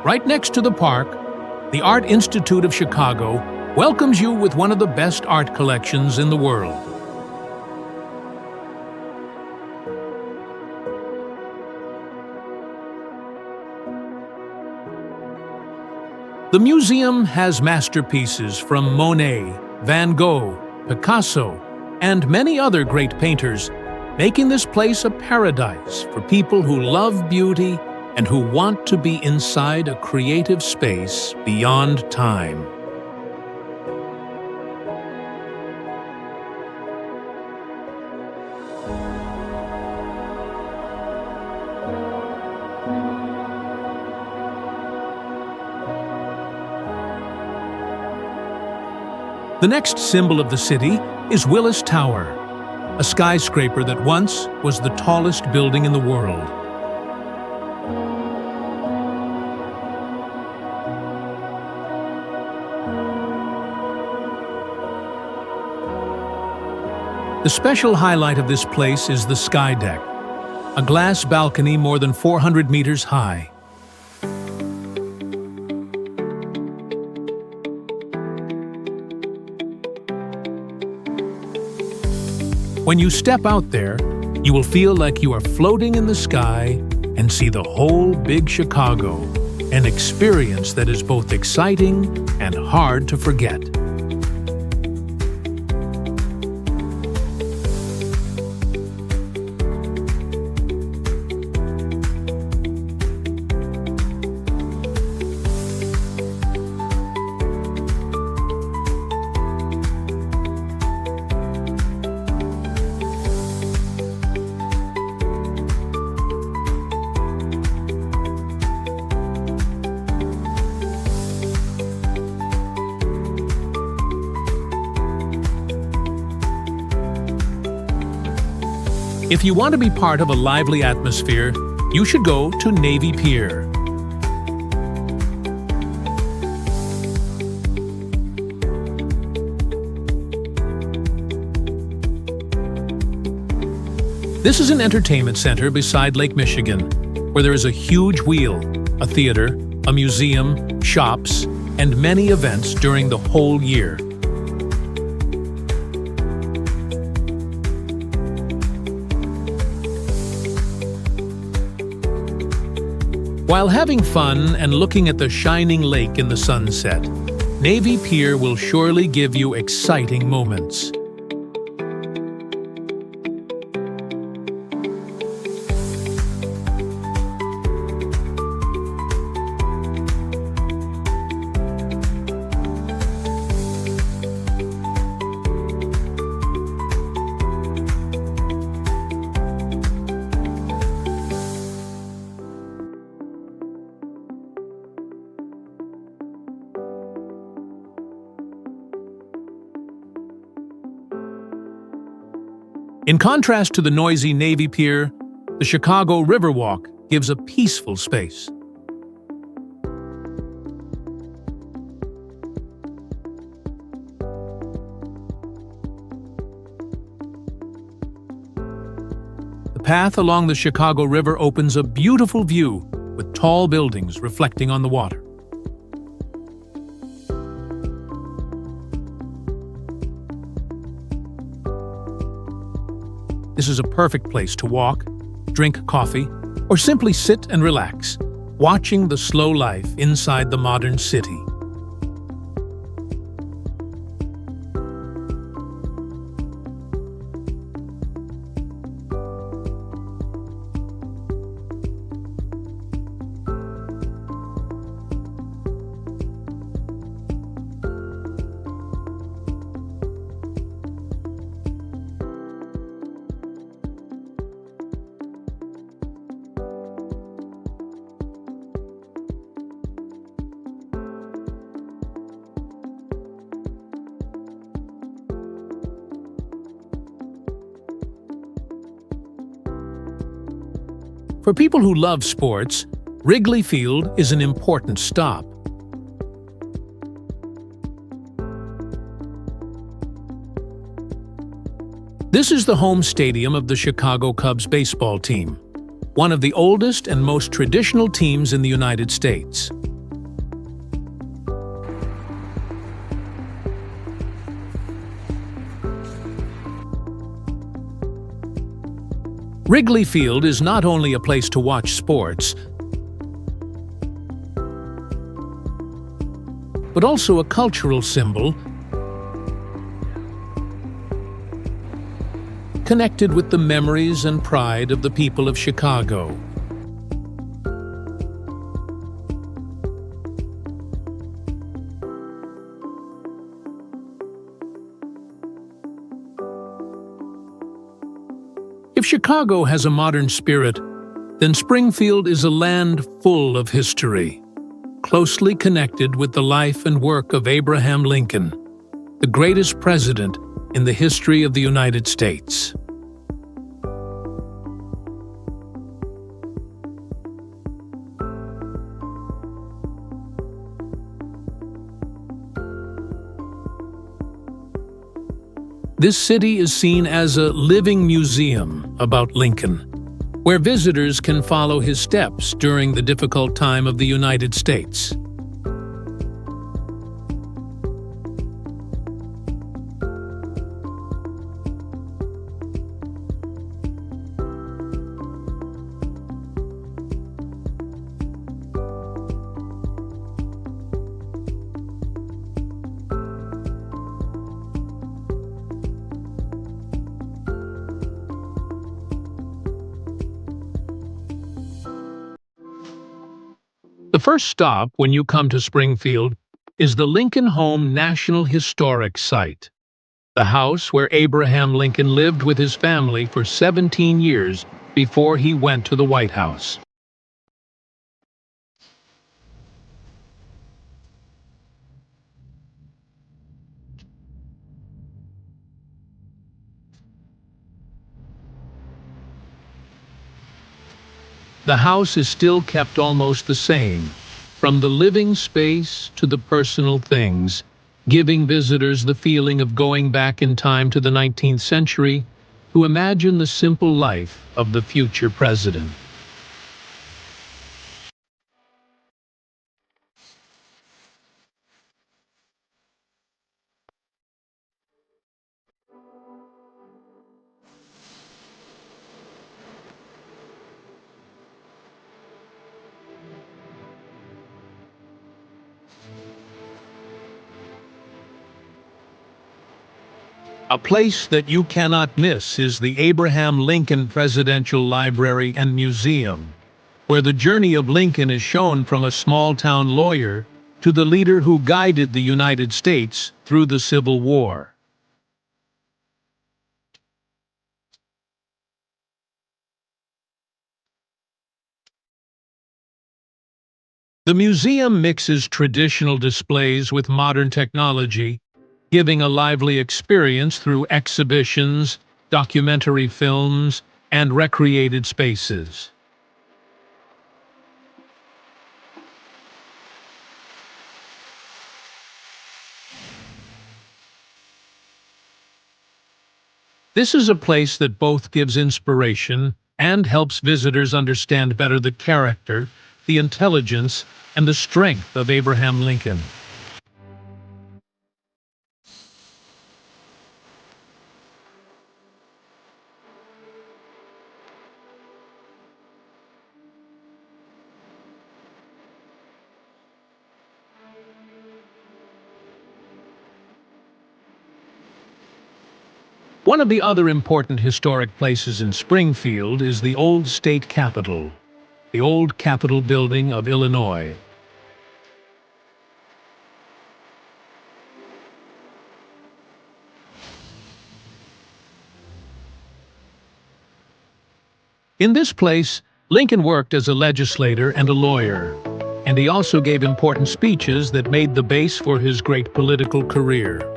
Right next to the park, the Art Institute of Chicago welcomes you with one of the best art collections in the world. The museum has masterpieces from Monet, Van Gogh, Picasso, and many other great painters, making this place a paradise for people who love beauty and who want to be inside a creative space beyond time. The next symbol of the city is Willis Tower, a skyscraper that once was the tallest building in the world. The special highlight of this place is the sky deck, a glass balcony more than 400 meters high. When you step out there, you will feel like you are floating in the sky and see the whole big Chicago, an experience that is both exciting and hard to forget. If you want to be part of a lively atmosphere, you should go to Navy Pier. This is an entertainment center beside Lake Michigan, where there is a huge wheel, a theater, a museum, shops, and many events during the whole year. While having fun and looking at the shining lake in the sunset, Navy Pier will surely give you exciting moments. In contrast to the noisy Navy Pier, the Chicago Riverwalk gives a peaceful space. The path along the Chicago River opens a beautiful view with tall buildings reflecting on the water. This is a perfect place to walk, drink coffee, or simply sit and relax, watching the slow life inside the modern city. For people who love sports, Wrigley Field is an important stop. This is the home stadium of the Chicago Cubs baseball team, one of the oldest and most traditional teams in the United States. Wrigley Field is not only a place to watch sports, but also a cultural symbol connected with the memories and pride of the people of Chicago. If Chicago has a modern spirit, then Springfield is a land full of history, closely connected with the life and work of Abraham Lincoln. the greatest president in the history of the United States. This city is seen as a living museum about Lincoln, where visitors can follow his steps during the difficult time of the United States. The first stop when you come to Springfield is the Lincoln Home National Historic Site, the house where Abraham Lincoln lived with his family for 17 years before he went to the White House. The house is still kept almost the same, from the living space to the personal things, giving visitors the feeling of going back in time to the 19th century to imagine the simple life of the future president. A place that you cannot miss is the Abraham Lincoln Presidential Library and Museum, where the journey of Lincoln is shown from a small-town lawyer to the leader who guided the United States through the Civil War. The museum mixes traditional displays with modern technology, giving a lively experience through exhibitions, documentary films, and recreated spaces. This is a place that both gives inspiration and helps visitors understand better the character, the intelligence, and the strength of Abraham Lincoln. One of the other important historic places in Springfield is the old state capitol, the old Capitol building of Illinois. In this place, Lincoln worked as a legislator and a lawyer, and he also gave important speeches that made the base for his great political career.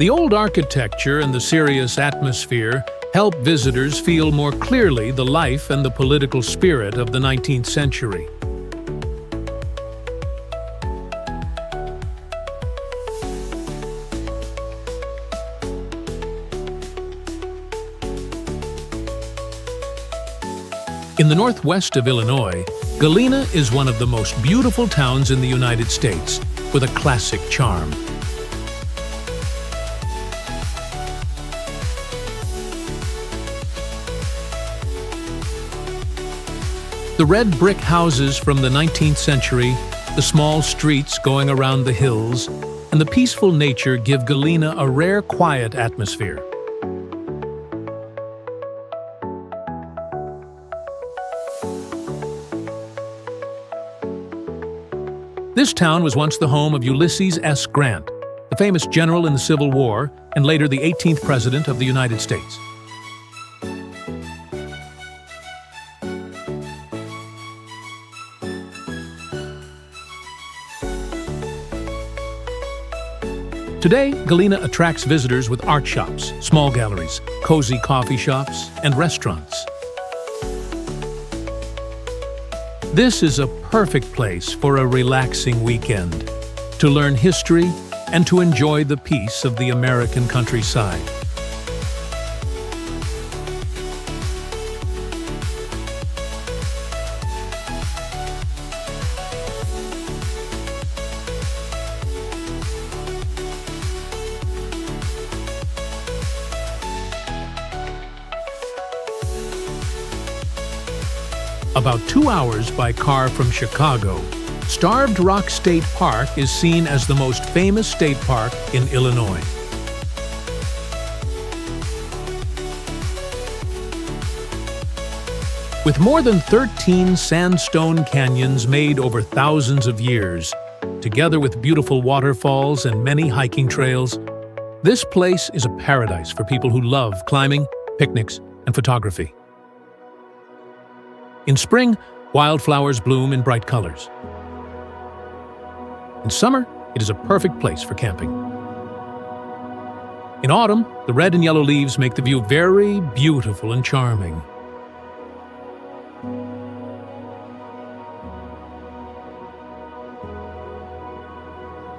The old architecture and the serious atmosphere help visitors feel more clearly the life and the political spirit of the 19th century. In the northwest of Illinois, Galena is one of the most beautiful towns in the United States, with a classic charm. The red brick houses from the 19th century, the small streets going around the hills, and the peaceful nature give Galena a rare quiet atmosphere. This town was once the home of Ulysses S. Grant, the famous general in the Civil War and later the 18th President of the United States. Today, Galena attracts visitors with art shops, small galleries, cozy coffee shops, and restaurants. This is a perfect place for a relaxing weekend, to learn history and to enjoy the peace of the American countryside. About 2 hours by car from Chicago, Starved Rock State Park is seen as the most famous state park in Illinois. With more than 13 sandstone canyons made over thousands of years, together with beautiful waterfalls and many hiking trails, this place is a paradise for people who love climbing, picnics, and photography. In spring, wildflowers bloom in bright colors. In summer, it is a perfect place for camping. In autumn, the red and yellow leaves make the view very beautiful and charming.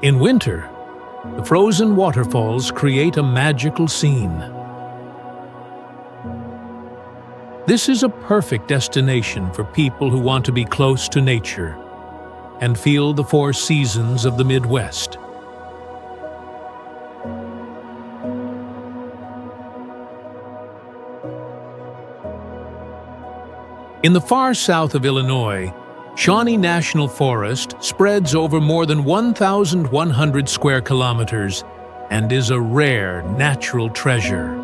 In winter, the frozen waterfalls create a magical scene. This is a perfect destination for people who want to be close to nature and feel the 4 seasons of the Midwest. In the far south of Illinois, Shawnee National Forest spreads over more than 1,100 square kilometers and is a rare natural treasure.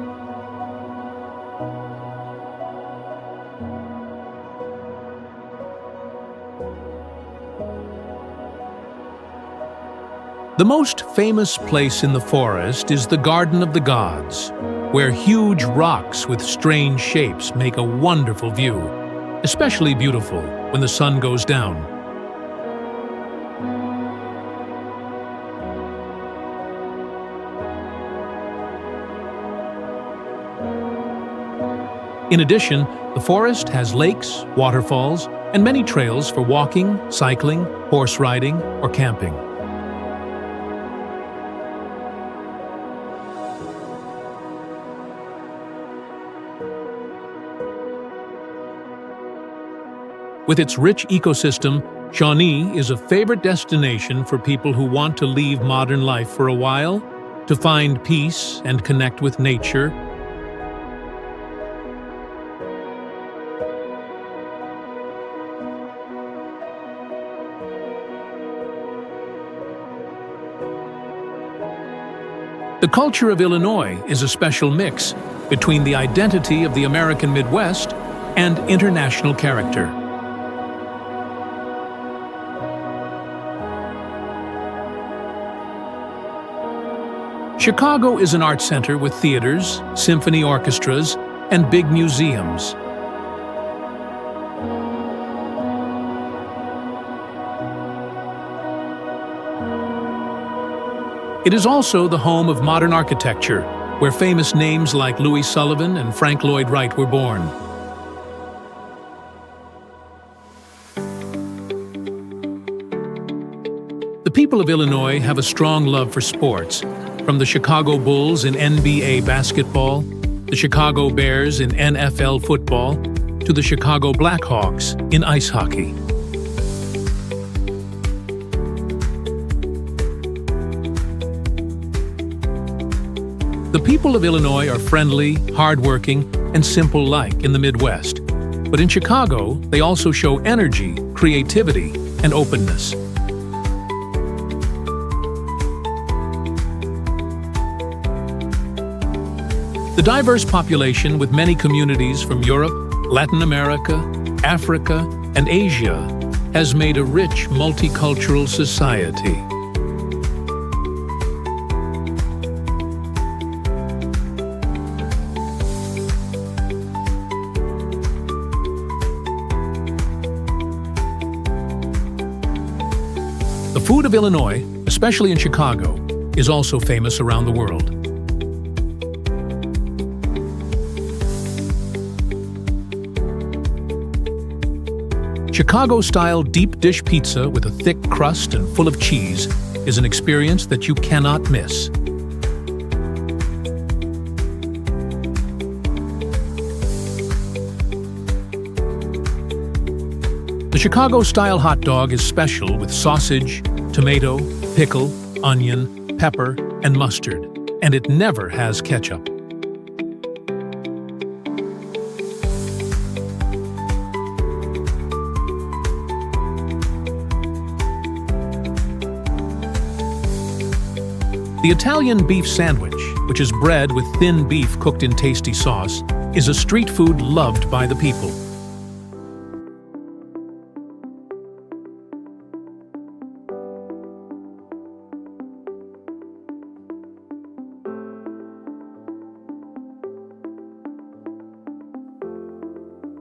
The most famous place in the forest is the Garden of the Gods, where huge rocks with strange shapes make a wonderful view, especially beautiful when the sun goes down. In addition, the forest has lakes, waterfalls, and many trails for walking, cycling, horse riding, or camping. With its rich ecosystem, Shawnee is a favorite destination for people who want to leave modern life for a while, to find peace and connect with nature. The culture of Illinois is a special mix between the identity of the American Midwest and international character. Chicago is an art center with theaters, symphony orchestras, and big museums. It is also the home of modern architecture, where famous names like Louis Sullivan and Frank Lloyd Wright were born. The people of Illinois have a strong love for sports, from the Chicago Bulls in NBA basketball, the Chicago Bears in NFL football, to the Chicago Blackhawks in ice hockey. The people of Illinois are friendly, hardworking, and simple like in the Midwest. But in Chicago, they also show energy, creativity, and openness. The diverse population with many communities from Europe, Latin America, Africa, and Asia has made a rich multicultural society. The food of Illinois, especially in Chicago, is also famous around the world. Chicago-style deep dish pizza with a thick crust and full of cheese is an experience that you cannot miss. The Chicago-style hot dog is special with sausage, tomato, pickle, onion, pepper, and mustard, and it never has ketchup. The Italian beef sandwich, which is bread with thin beef cooked in tasty sauce, is a street food loved by the people.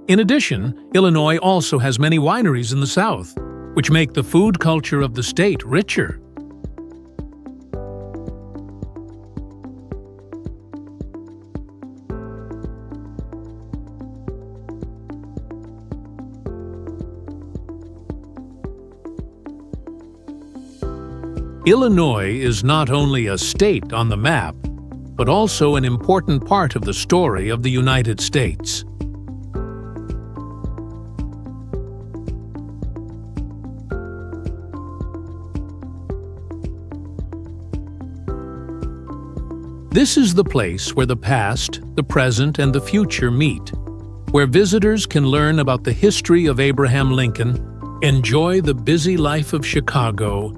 In addition, Illinois also has many wineries in the South, which make the food culture of the state richer. Illinois is not only a state on the map, but also an important part of the story of the United States. This is the place where the past, the present, and the future meet, where visitors can learn about the history of Abraham Lincoln, enjoy the busy life of Chicago,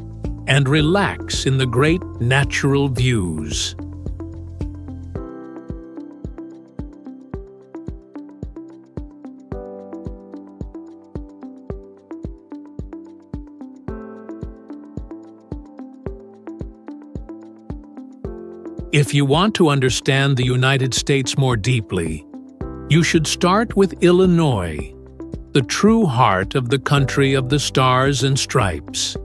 and relax in the great natural views. If you want to understand the United States more deeply, you should start with Illinois, the true heart of the country of the stars and stripes.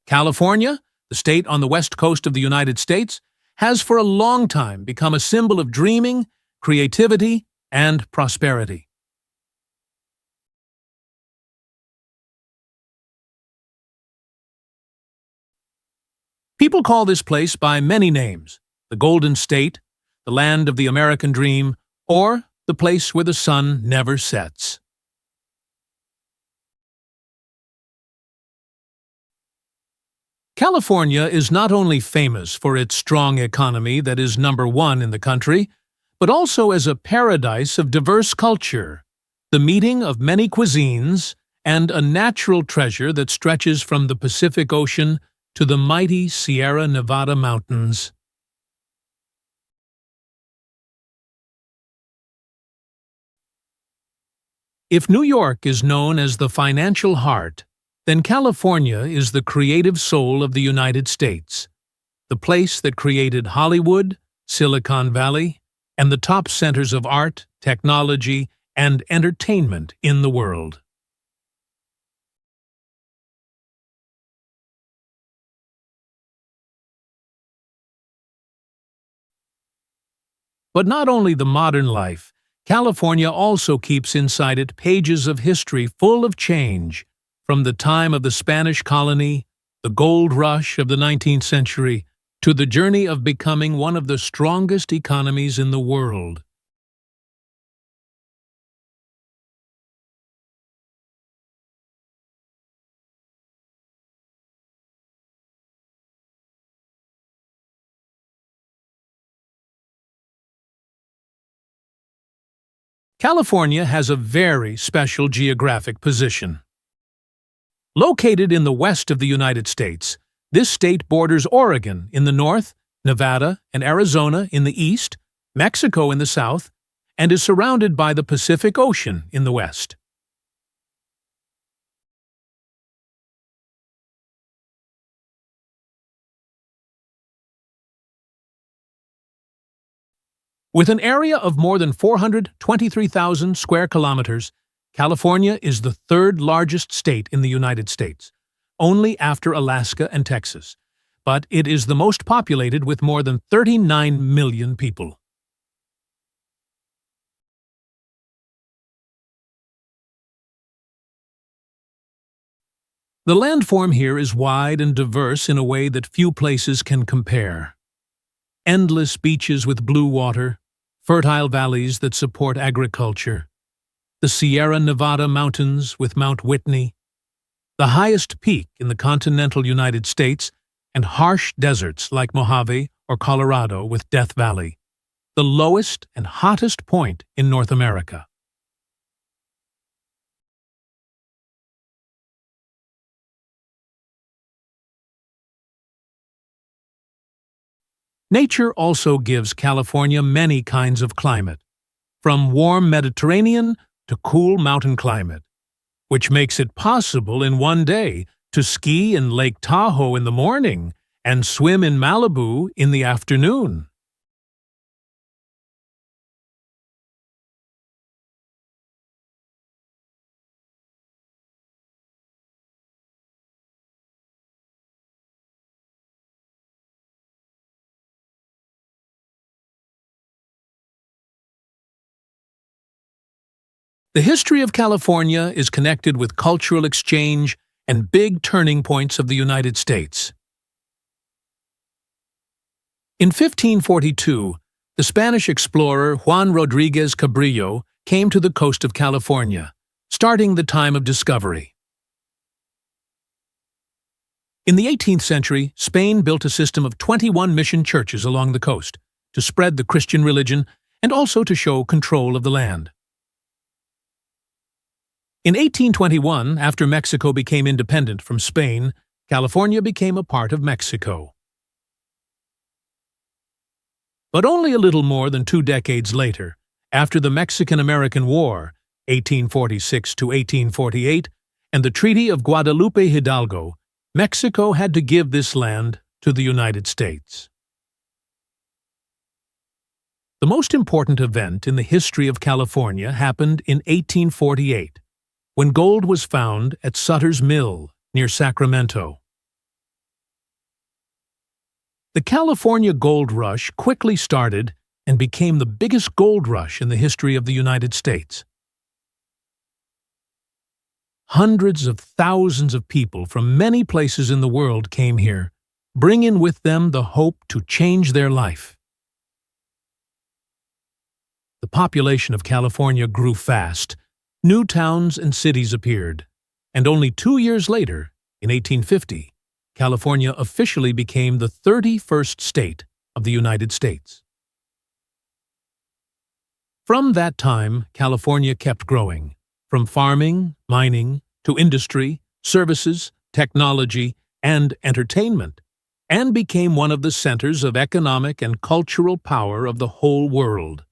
California, the state on the west coast of the United States, has for a long time become a symbol of dreaming, creativity, and prosperity. People call this place by many names: the Golden State, the land of the American dream, or the place where the sun never sets. California is not only famous for its strong economy that is #1 in the country, but also as a paradise of diverse culture, the meeting of many cuisines, and a natural treasure that stretches from the Pacific Ocean to the mighty Sierra Nevada mountains. If New York is known as the financial heart, then California is the creative soul of the United States, the place that created Hollywood, Silicon Valley, and the top centers of art, technology, and entertainment in the world. But not only the modern life, California also keeps inside it pages of history full of change, from the time of the Spanish colony, the gold rush of the 19th century, to the journey of becoming one of the strongest economies in the world. California has a very special geographic position. Located in the west of the United States, this state borders Oregon in the north, Nevada and Arizona in the east, Mexico in the south, and is surrounded by the Pacific Ocean in the west. With an area of more than 423,000 square kilometers, California is the third largest state in the United States, only after Alaska and Texas, but it is the most populated with more than 39 million people. The landform here is wide and diverse in a way that few places can compare. Endless beaches with blue water, fertile valleys that support agriculture, the Sierra Nevada mountains with Mount Whitney, the highest peak in the continental United States, and harsh deserts like Mojave or Colorado with Death Valley, the lowest and hottest point in North America. Nature also gives California many kinds of climate, from warm Mediterranean to cool mountain climate, which makes it possible in one day to ski in Lake Tahoe in the morning and swim in Malibu in the afternoon. The history of California is connected with cultural exchange and big turning points of the United States. In 1542, the Spanish explorer Juan Rodriguez Cabrillo came to the coast of California, starting the time of discovery. In the 18th century, Spain built a system of 21 mission churches along the coast to spread the Christian religion and also to show control of the land. In 1821, after Mexico became independent from Spain, California became a part of Mexico. But only a little more than 2 decades later, after the Mexican-American War, 1846 to 1848, and the Treaty of Guadalupe Hidalgo, Mexico had to give this land to the United States. The most important event in the history of California happened in 1848, when gold was found at Sutter's Mill near Sacramento. The California Gold Rush quickly started and became the biggest gold rush in the history of the United States. Hundreds of thousands of people from many places in the world came here, bringing with them the hope to change their life. The population of California grew fast. New towns and cities appeared, and only 2 years later, in 1850, California officially became the 31st state of the United States. From that time, California kept growing, from farming, mining, to industry, services, technology, and entertainment, and became one of the centers of economic and cultural power of the whole world.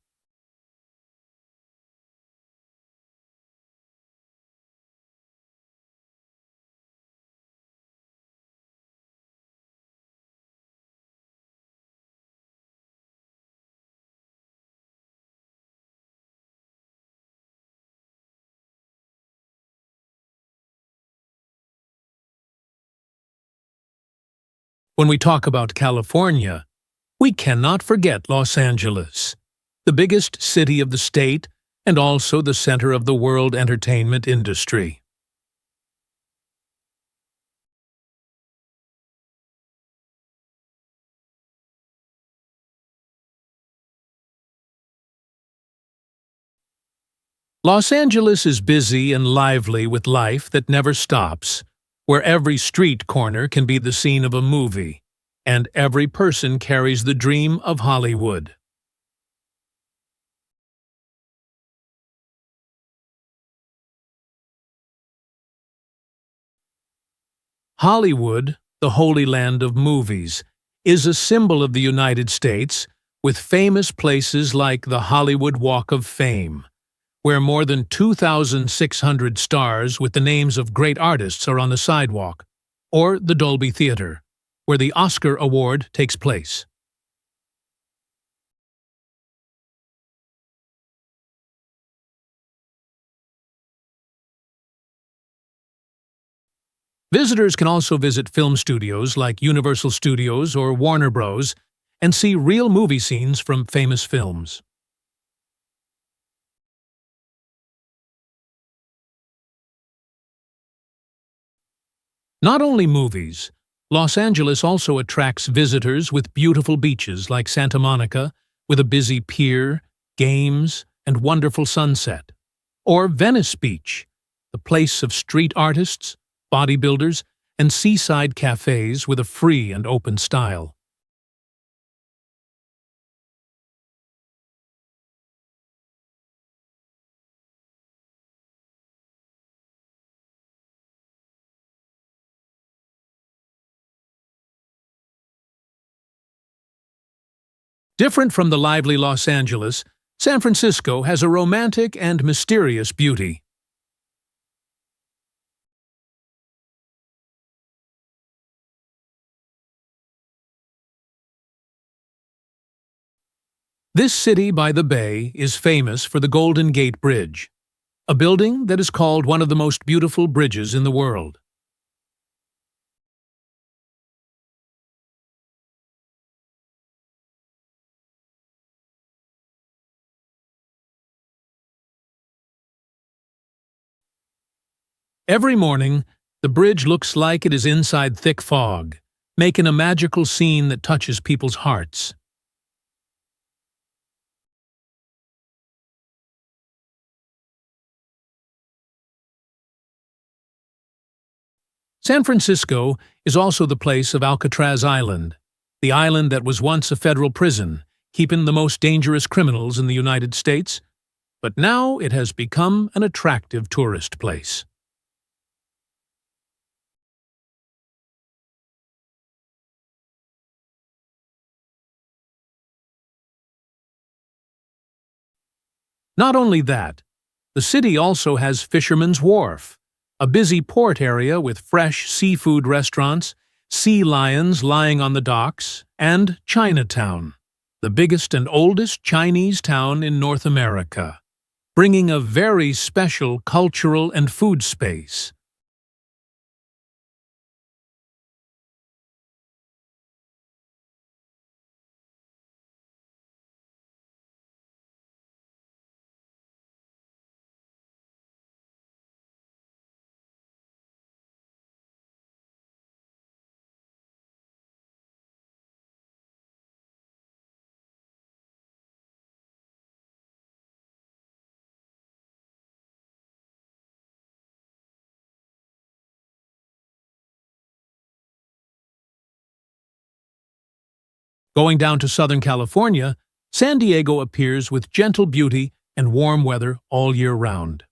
When we talk about California, we cannot forget Los Angeles, the biggest city of the state and also the center of the world entertainment industry. Los Angeles is busy and lively with life that never stops, where every street corner can be the scene of a movie, and every person carries the dream of Hollywood. Hollywood, the holy land of movies, is a symbol of the United States, with famous places like the Hollywood Walk of Fame, where more than 2,600 stars with the names of great artists are on the sidewalk, or the Dolby Theater, where the Oscar Award takes place. Visitors can also visit film studios like Universal Studios or Warner Bros. And see real movie scenes from famous films. Not only movies, Los Angeles also attracts visitors with beautiful beaches like Santa Monica, with a busy pier, games, and wonderful sunset. Or Venice Beach, the place of street artists, bodybuilders, and seaside cafes with a free and open style. Different from the lively Los Angeles, San Francisco has a romantic and mysterious beauty. This city by the bay is famous for the Golden Gate Bridge, a building that is called one of the most beautiful bridges in the world. Every morning, the bridge looks like it is inside thick fog, making a magical scene that touches people's hearts. San Francisco is also the place of Alcatraz Island, the island that was once a federal prison, keeping the most dangerous criminals in the United States, but now it has become an attractive tourist place. Not only that, the city also has Fisherman's Wharf, a busy port area with fresh seafood restaurants, sea lions lying on the docks, and Chinatown, the biggest and oldest Chinese town in North America, bringing a very special cultural and food space. Going down to Southern California, San Diego appears with gentle beauty and warm weather all year round.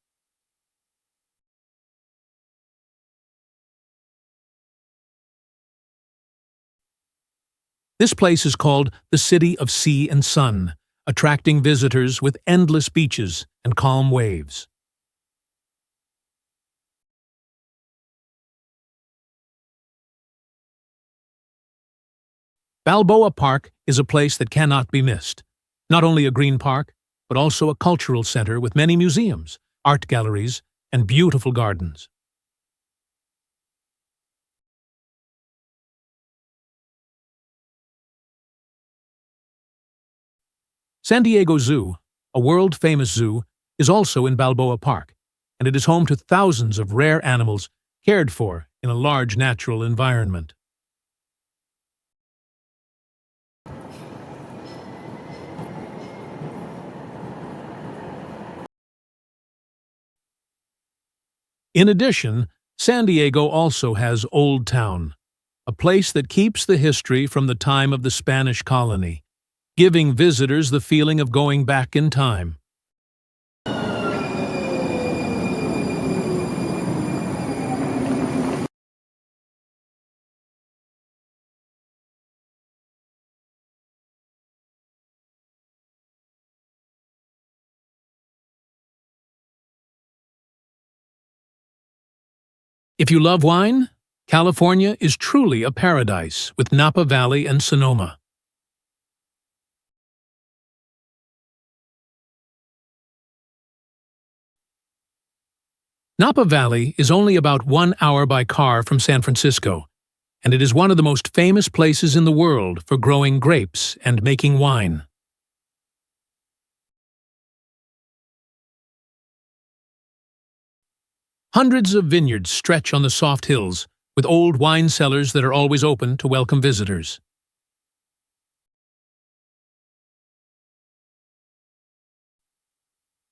This place is called the City of Sea and Sun, attracting visitors with endless beaches and calm waves. Balboa Park is a place that cannot be missed. Not only a green park, but also a cultural center with many museums, art galleries, and beautiful gardens. San Diego Zoo, a world-famous zoo, is also in Balboa Park, and it is home to thousands of rare animals cared for in a large natural environment. In addition, San Diego also has Old Town, a place that keeps the history from the time of the Spanish colony, giving visitors the feeling of going back in time. If you love wine, California is truly a paradise with Napa Valley and Sonoma. Napa Valley is only about 1 hour by car from San Francisco, and it is one of the most famous places in the world for growing grapes and making wine. Hundreds of vineyards stretch on the soft hills, with old wine cellars that are always open to welcome visitors.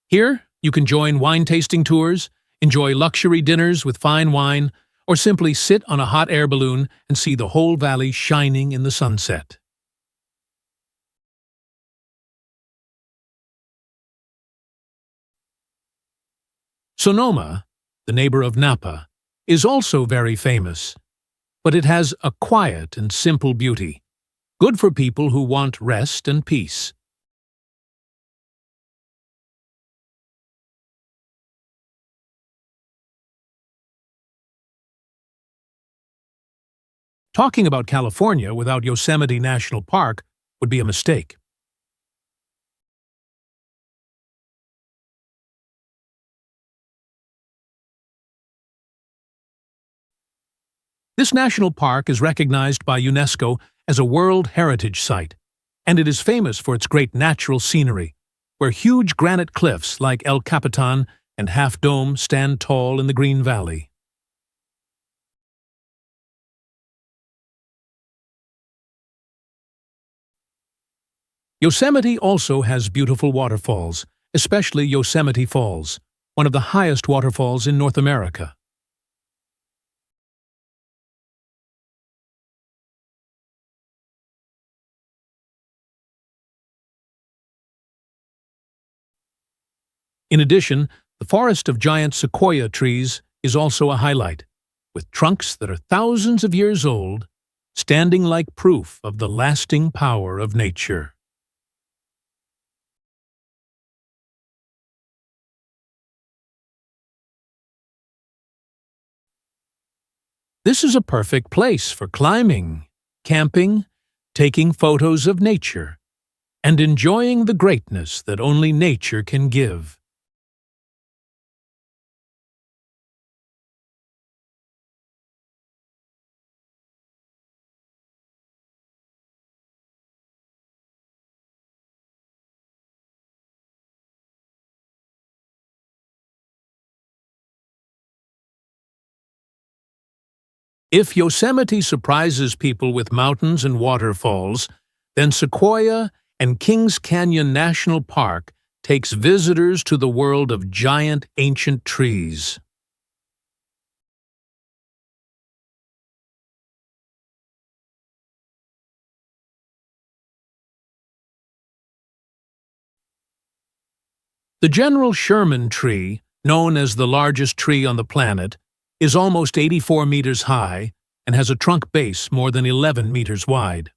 Here, you can join wine tasting tours, enjoy luxury dinners with fine wine, or simply sit on a hot air balloon and see the whole valley shining in the sunset. Sonoma, the neighbor of Napa, is also very famous, but it has a quiet and simple beauty, good for people who want rest and peace. Talking about California without Yosemite National Park would be a mistake. This national park is recognized by UNESCO as a World Heritage Site, and it is famous for its great natural scenery, where huge granite cliffs like El Capitan and Half Dome stand tall in the Green Valley. Yosemite also has beautiful waterfalls, especially Yosemite Falls, one of the highest waterfalls in North America. In addition, the forest of giant sequoia trees is also a highlight, with trunks that are thousands of years old, standing like proof of the lasting power of nature. This is a perfect place for climbing, camping, taking photos of nature, and enjoying the greatness that only nature can give. If Yosemite surprises people with mountains and waterfalls, then Sequoia and Kings Canyon National Park takes visitors to the world of giant ancient trees. The General Sherman tree, known as the largest tree on the planet, is almost 84 meters high and has a trunk base more than 11 meters wide.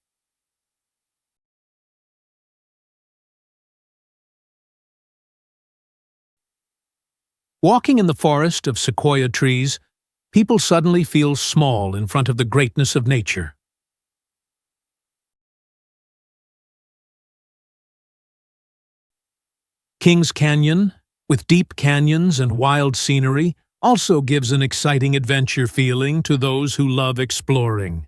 Walking in the forest of sequoia trees, people suddenly feel small in front of the greatness of nature. Kings Canyon, with deep canyons and wild scenery, also gives an exciting adventure feeling to those who love exploring.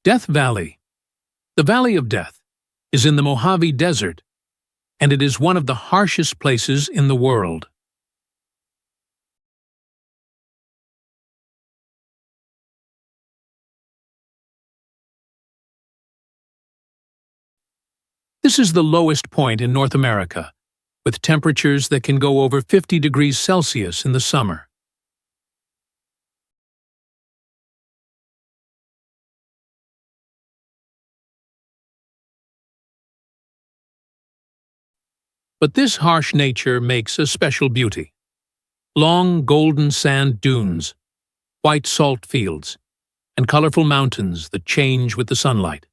Death Valley. The Valley of Death is in the Mojave Desert, and it is one of the harshest places in the world. This is the lowest point in North America, with temperatures that can go over 50 degrees Celsius in the summer. But this harsh nature makes a special beauty. Long golden sand dunes, white salt fields, and colorful mountains that change with the sunlight.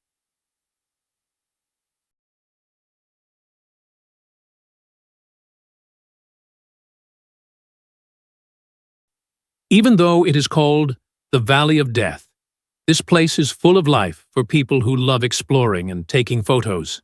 Even though it is called the Valley of Death, this place is full of life for people who love exploring and taking photos.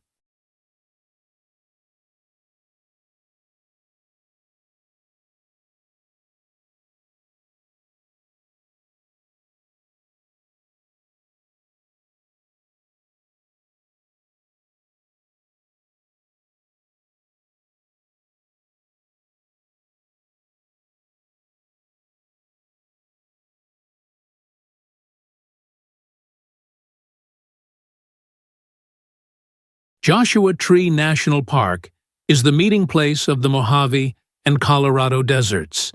Joshua Tree National Park is the meeting place of the Mojave and Colorado deserts,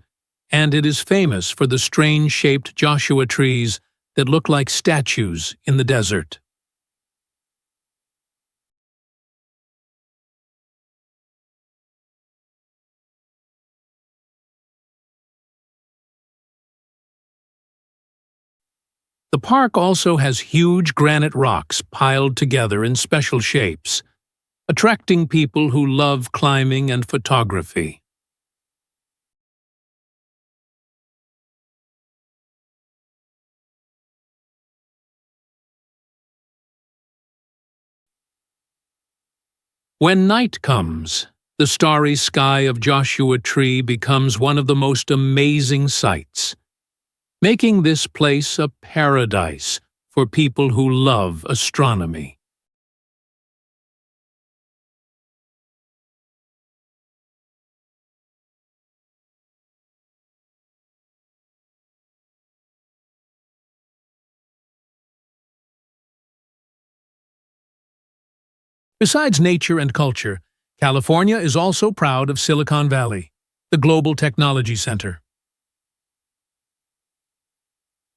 and it is famous for the strange-shaped Joshua trees that look like statues in the desert. The park also has huge granite rocks piled together in special shapes, attracting people who love climbing and photography. When night comes, the starry sky of Joshua Tree becomes one of the most amazing sights, making this place a paradise for people who love astronomy. Besides nature and culture, California is also proud of Silicon Valley, the global technology center.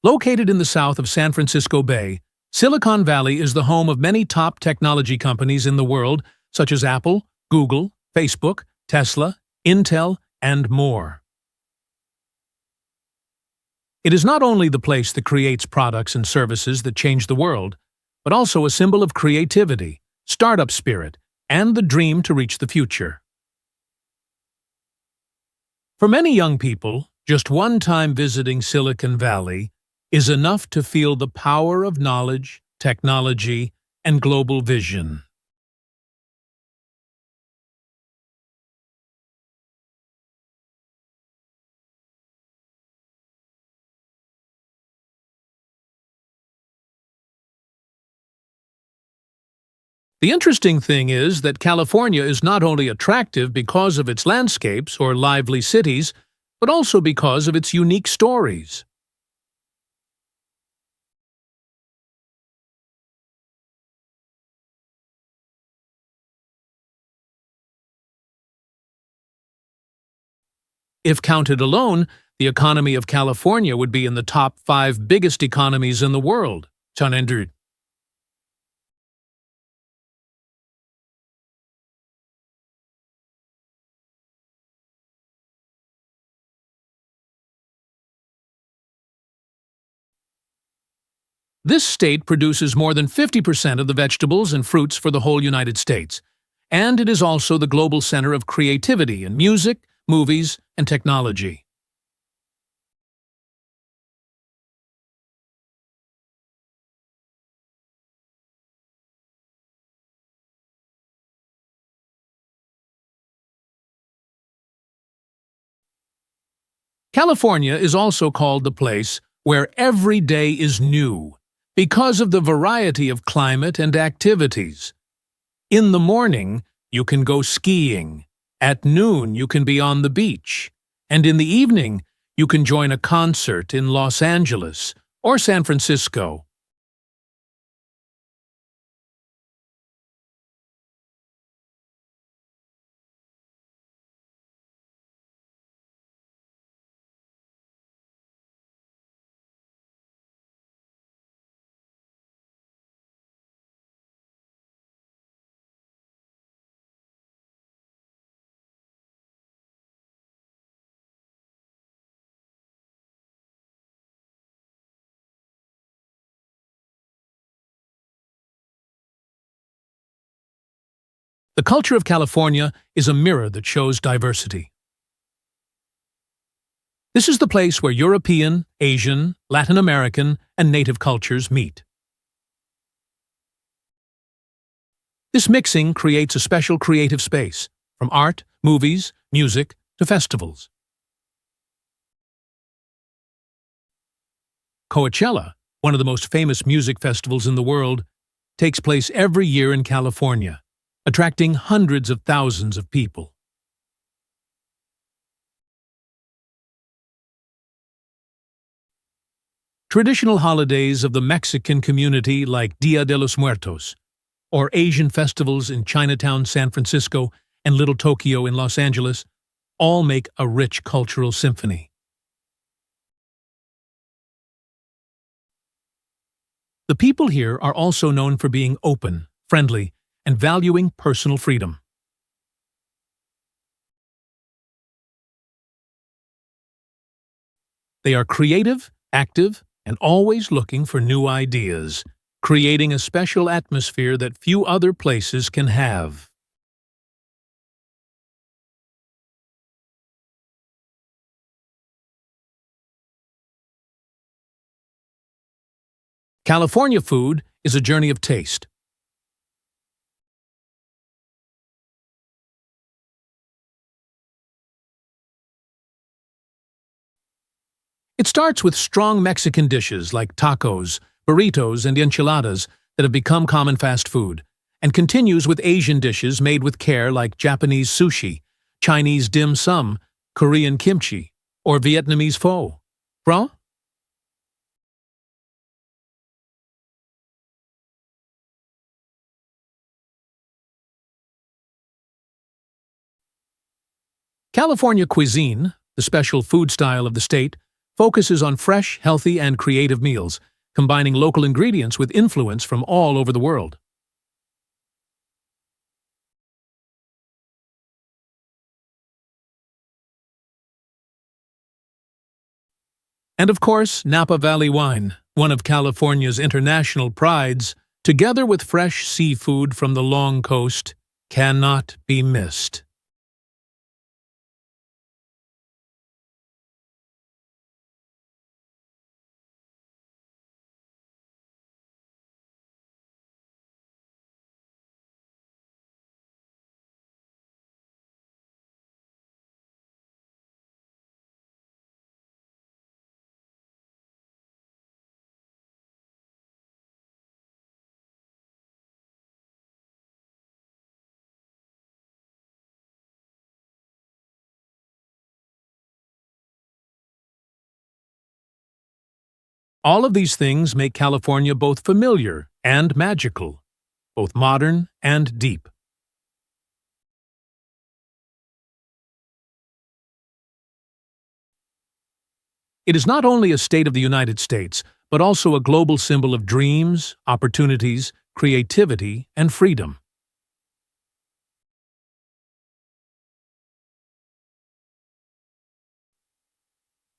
Located in the south of San Francisco Bay, Silicon Valley is the home of many top technology companies in the world, such as Apple, Google, Facebook, Tesla, Intel, and more. It is not only the place that creates products and services that change the world, but also a symbol of creativity, startup spirit, and the dream to reach the future. For many young people, just one time visiting Silicon Valley is enough to feel the power of knowledge, technology, and global vision. The interesting thing is that California is not only attractive because of its landscapes or lively cities, but also because of its unique stories. If counted alone, the economy of California would be in the top 5 biggest economies in the world. Chanendu. This state produces more than 50% of the vegetables and fruits for the whole United States, and it is also the global center of creativity in music, movies, and technology. California is also called the place where every day is new because of the variety of climate and activities. In the morning, you can go skiing. At noon, you can be on the beach. And in the evening, you can join a concert in Los Angeles or San Francisco. The culture of California is a mirror that shows diversity. This is the place where European, Asian, Latin American, and native cultures meet. This mixing creates a special creative space, from art, movies, music, to festivals. Coachella, one of the most famous music festivals in the world, takes place every year in California, attracting hundreds of thousands of people. Traditional holidays of the Mexican community like Dia de los Muertos, or Asian festivals in Chinatown, San Francisco, and Little Tokyo in Los Angeles, all make a rich cultural symphony. The people here are also known for being open, friendly, and valuing personal freedom. They are creative, active, and always looking for new ideas, creating a special atmosphere that few other places can have. California food is a journey of taste. It starts with strong Mexican dishes like tacos, burritos, and enchiladas that have become common fast food, and continues with Asian dishes made with care like Japanese sushi, Chinese dim sum, Korean kimchi, or Vietnamese pho. Bro? California cuisine, the special food style of the state, focuses on fresh, healthy, and creative meals, combining local ingredients with influence from all over the world. And of course, Napa Valley wine, one of California's international prides, together with fresh seafood from the long coast, cannot be missed. All of these things make California both familiar and magical, both modern and deep. It is not only a state of the United States, but also a global symbol of dreams, opportunities, creativity, and freedom.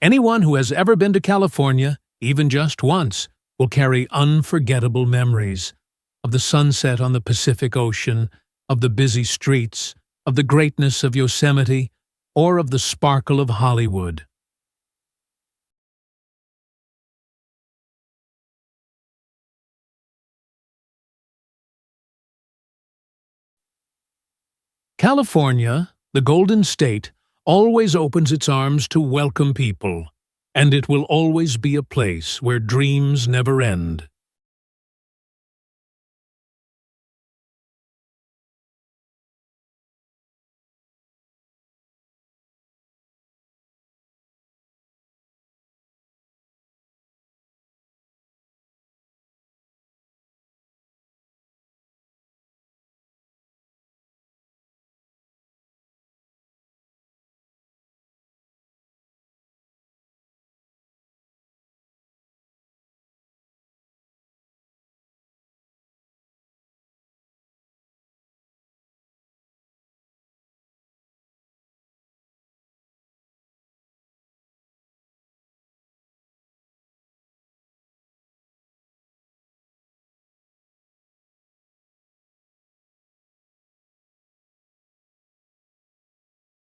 Anyone who has ever been to California, even just once, will carry unforgettable memories of the sunset on the Pacific Ocean, of the busy streets, of the greatness of Yosemite, or of the sparkle of Hollywood. California, the Golden State, always opens its arms to welcome people, and it will always be a place where dreams never end.